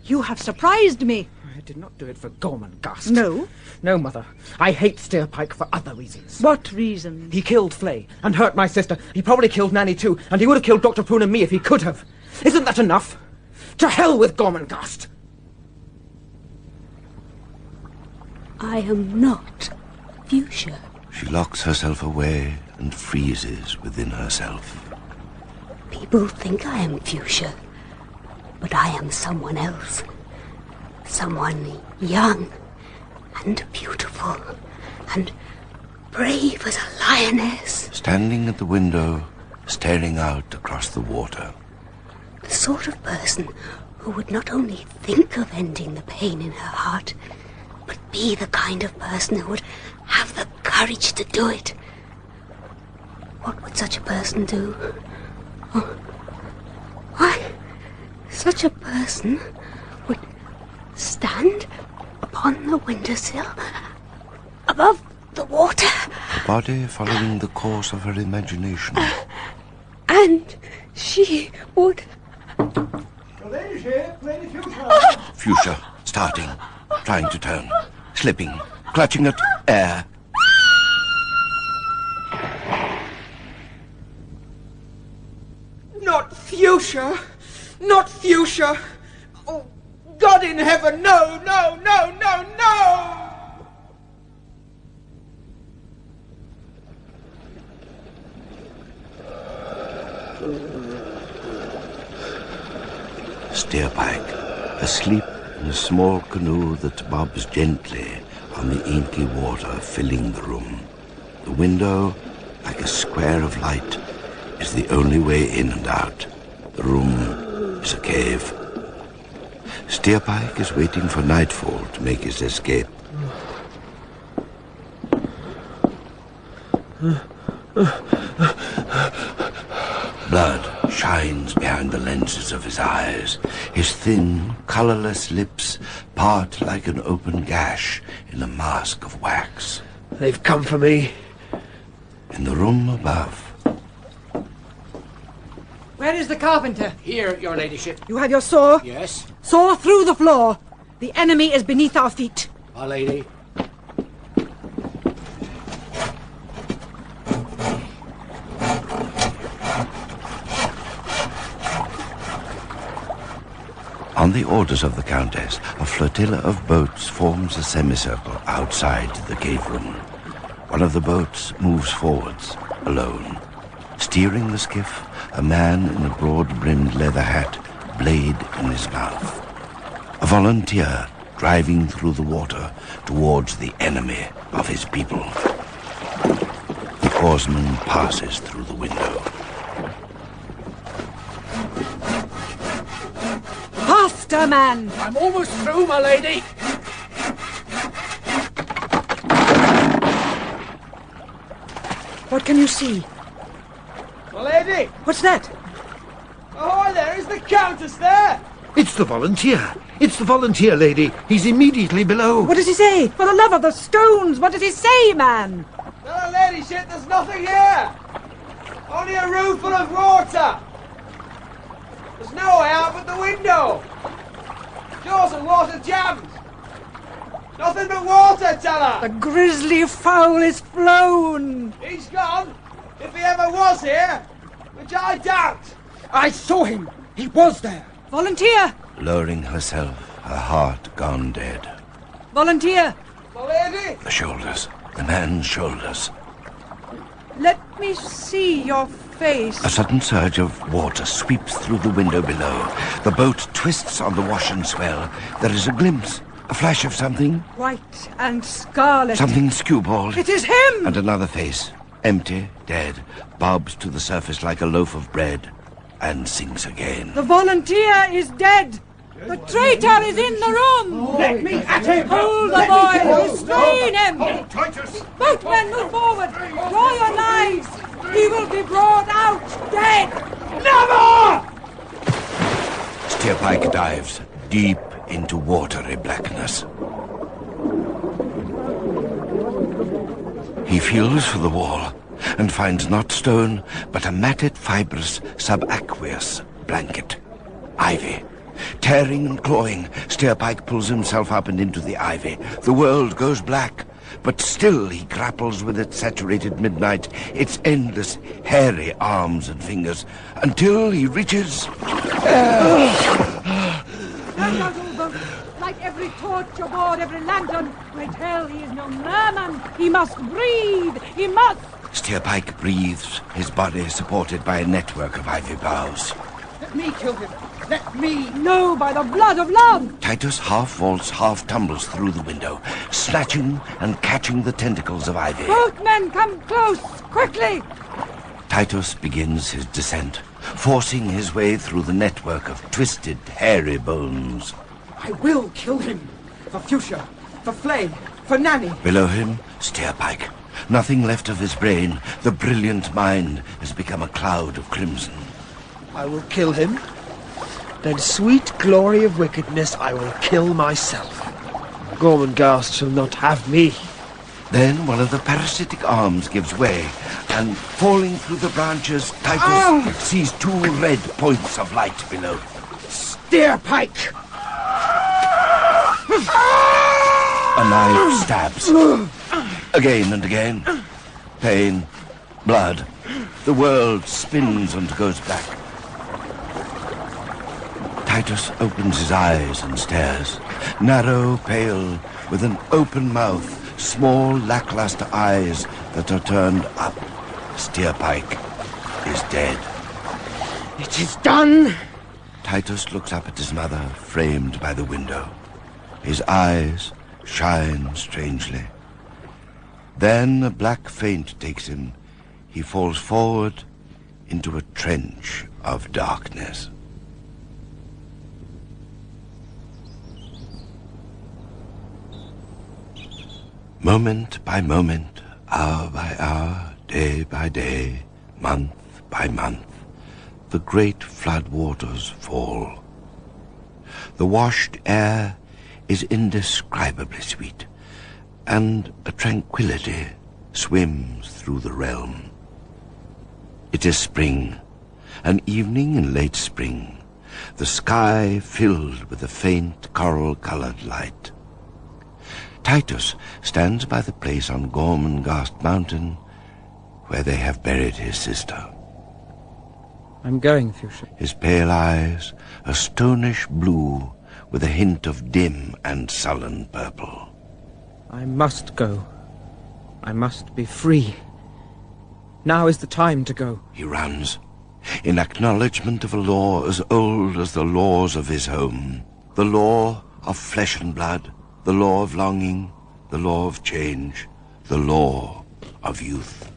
Speaker 5: You have surprised me.
Speaker 16: I did not do it for Gormenghast.
Speaker 5: No?
Speaker 16: No, Mother. I hate Steerpike for other reasons.
Speaker 5: What reasons?
Speaker 16: He killed Flay and hurt my sister. He probably killed Nanny too, and he would have killed Dr. Poon and me if he could have. Isn't that enough? To hell with Gormenghast!
Speaker 15: I am not Fuchsia.
Speaker 1: She locks herself away and freezes within herself.
Speaker 15: People think I am Fuchsia, but I am someone else. Someone young and beautiful and brave as a lioness.
Speaker 1: Standing at the window, staring out across the water.
Speaker 15: The sort of person who would not only think of ending the pain in her heart, but be the kind of person who would have the courage to do it. What would such a person do? Oh, why, such a person would stand upon the windowsill above the water.
Speaker 1: The body following the course of her imagination.
Speaker 15: And she would...
Speaker 1: Fuchsia, starting, trying to turn, slipping, clutching at air.
Speaker 13: Not Fuchsia! Not Fuchsia! Oh, God in heaven, no, no, no, no, no!
Speaker 1: Steerpike, asleep in a small canoe that bobs gently on the inky water filling the room. The window, like a square of light, is the only way in and out. The room is a cave. Steerpike is waiting for nightfall to make his escape. Blood shines behind the lenses of his eyes. His thin, colourless lips part like an open gash in a mask of wax.
Speaker 17: They've come for me.
Speaker 1: In the room above,
Speaker 5: Where is the carpenter?
Speaker 14: Here, your ladyship.
Speaker 5: You have your saw?
Speaker 14: Yes.
Speaker 5: Saw through the floor. The enemy is beneath our feet.
Speaker 14: My lady.
Speaker 1: on the orders of the Countess, a flotilla of boats forms a semicircle outside the cave room. One of the boats moves forwards, alone. Steering the skiff, a man in a broad-brimmed leather hat, blade in his mouth. A volunteer driving through the water towards the enemy of his people. The oarsman passes through the window.
Speaker 5: Faster, man!
Speaker 14: I'm almost through, my lady.
Speaker 5: What can you see?
Speaker 8: My lady!
Speaker 5: What's that?
Speaker 8: Oh, hi there, is the Countess there?
Speaker 1: It's the volunteer. It's the volunteer, lady. He's immediately below.
Speaker 5: What does he say? For the love of the stones, what does he say, man?
Speaker 8: No, ladyship, there's nothing here. Only a room full of water. There's no way out but the window. Doors and water jammed. Nothing but water, tell her.
Speaker 5: The grisly fowl is flown.
Speaker 8: He's gone, if he ever was here, which I doubt.
Speaker 5: I saw him. He was there. Volunteer!
Speaker 1: Lowering herself, her heart gone dead.
Speaker 5: Volunteer!
Speaker 8: My lady!
Speaker 1: The shoulders. The man's shoulders.
Speaker 5: Let me see your face.
Speaker 1: A sudden surge of water sweeps through the window below. The boat twists on the wash and swell. There is a glimpse, a flash of something.
Speaker 5: White and scarlet.
Speaker 1: Something skewbald.
Speaker 5: It is him!
Speaker 1: And another face, empty, dead, bobs to the surface like a loaf of bread, and sinks again.
Speaker 5: The volunteer is dead. The traitor is in the room.
Speaker 11: Let me at him.
Speaker 5: Hold the boy. Restrain him.
Speaker 11: Hold, Titus.
Speaker 5: Boatmen, move forward. Draw your knives. He will be brought out dead.
Speaker 11: Never!
Speaker 1: Steerpike dives deep into watery blackness. He feels for the wall and finds not stone, but a matted, fibrous, subaqueous blanket. Ivy. Tearing and clawing, Steerpike pulls himself up and into the ivy. The world goes black, but still he grapples with its saturated midnight, its endless, hairy arms and fingers, until he reaches...
Speaker 5: Stand out, all boats. Light every torch aboard, every lantern. Great hell, he is no merman. He must breathe. He must...
Speaker 1: Steerpike breathes, his body supported by a network of ivy boughs.
Speaker 5: Let me kill him. Let me. No, by the blood of love.
Speaker 1: Titus half vaults, half tumbles through the window, snatching and catching the tentacles of ivy.
Speaker 5: Boatmen, come close, quickly.
Speaker 1: Titus begins his descent, forcing his way through the network of twisted, hairy bones.
Speaker 5: I will kill him. For Fuchsia, for Flay, for Nanny.
Speaker 1: Below him, Steerpike. Nothing left of his brain. The brilliant mind has become a cloud of crimson.
Speaker 17: I will kill him. Then, sweet glory of wickedness, I will kill myself. Gormenghast shall not have me.
Speaker 1: Then one of the parasitic arms gives way, and falling through the branches, Titus sees two red points of light below.
Speaker 17: Steerpike!
Speaker 1: A knife stabs. Again and again. Pain. Blood. The world spins and goes back. Titus opens his eyes and stares. Narrow, pale, with an open mouth, small, lackluster eyes that are turned up. Steerpike is dead.
Speaker 17: It is done!
Speaker 1: Titus looks up at his mother, framed by the window. His eyes shine strangely. Then a black faint takes him. He falls forward into a trench of darkness. Moment by moment, hour by hour, Day by day, month by month, the great flood waters fall. The washed air is indescribably sweet, and a tranquility swims through the realm. It is spring, an evening in late spring, the sky filled with a faint coral-colored light. Titus stands by the place on Gormenghast mountain where they have buried his sister.
Speaker 16: I'm going, Fuchsia.
Speaker 1: His pale eyes, a stonish blue with a hint of dim and sullen purple.
Speaker 16: I must go. I must be free. Now is the time to go.
Speaker 1: He runs, in acknowledgement of a law as old as the laws of his home, the law of flesh and blood, the law of longing, the law of change, the law of youth.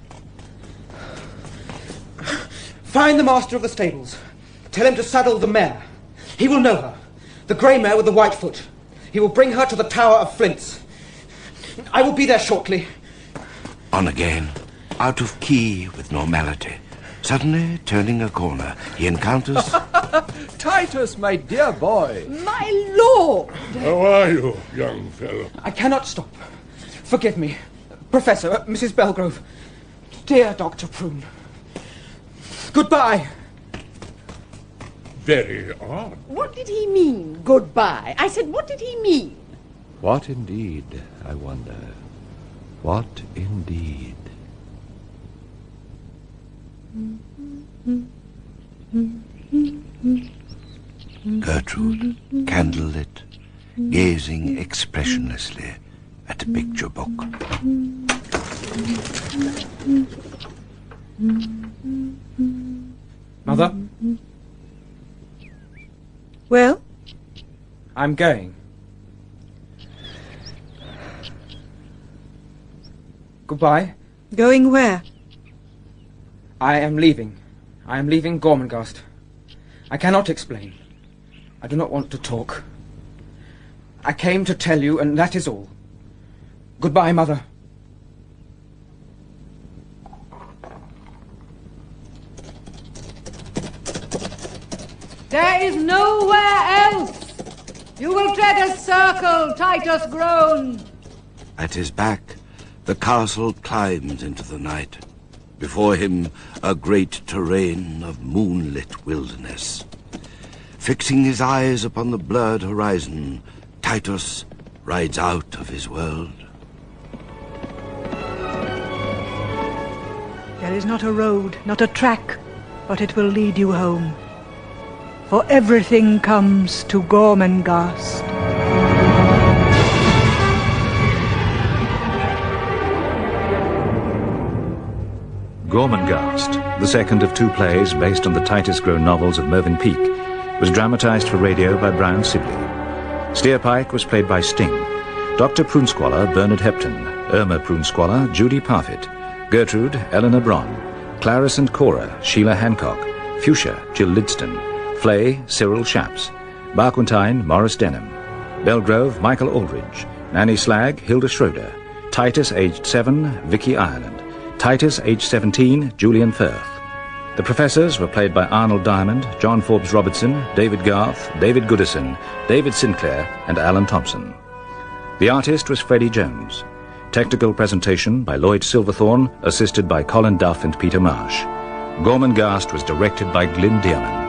Speaker 16: Find the master of the stables. Tell him to saddle the mare. He will know her. The grey mare with the white foot. He will bring her to the Tower of Flints. I will be there shortly.
Speaker 1: On again, out of key with normality. Suddenly, turning a corner, he encounters...
Speaker 12: Titus, my dear boy.
Speaker 16: My lord!
Speaker 11: How are you, young fellow?
Speaker 16: I cannot stop. Forgive me. Professor, Mrs. Belgrove. Dear Dr. Prune. Goodbye.
Speaker 11: Very odd.
Speaker 13: What did he mean, goodbye? I said, what did he mean?
Speaker 7: What indeed, I wonder? What indeed?
Speaker 1: Gertrude, candlelit, gazing expressionlessly at a picture book.
Speaker 16: Mother?
Speaker 5: Well?
Speaker 16: I'm going. Goodbye.
Speaker 5: Going where?
Speaker 16: I am leaving. I am leaving Gormenghast. I cannot explain. I do not want to talk. I came to tell you, and that is all. Goodbye, Mother.
Speaker 13: There is nowhere else. You will tread a circle, Titus Groan.
Speaker 1: At his back, the castle climbs into the night. Before him, a great terrain of moonlit wilderness. Fixing his eyes upon the blurred horizon, Titus rides out of his world.
Speaker 5: There is not a road, not a track, but it will lead you home. For everything comes to Gormenghast.
Speaker 2: Gormenghast, the second of two plays based on the Titus Groan novels of Mervyn Peake, was dramatized for radio by Brian Sibley. Steerpike was played by Sting, Dr. Prunesqualler, Bernard Hepton, Irma Prunesqualler, Judy Parfitt, Gertrude, Eleanor Bron, Clarice and Cora, Sheila Hancock, Fuchsia, Jill Lidston, Flay, Cyril Shaps, Barquentine, Morris Denham, Belgrove, Michael Aldridge, Nanny Slag, Hilda Schroeder, Titus, aged 7, Vicky Ireland, Titus, aged 17, Julian Firth. The professors were played by Arnold Diamond, John Forbes Robertson, David Garth, David Goodison, David Sinclair, and Alan Thompson. The artist was Freddie Jones. Technical presentation by Lloyd Silverthorne, assisted by Colin Duff and Peter Marsh. Gormenghast was directed by Glyn Dearman.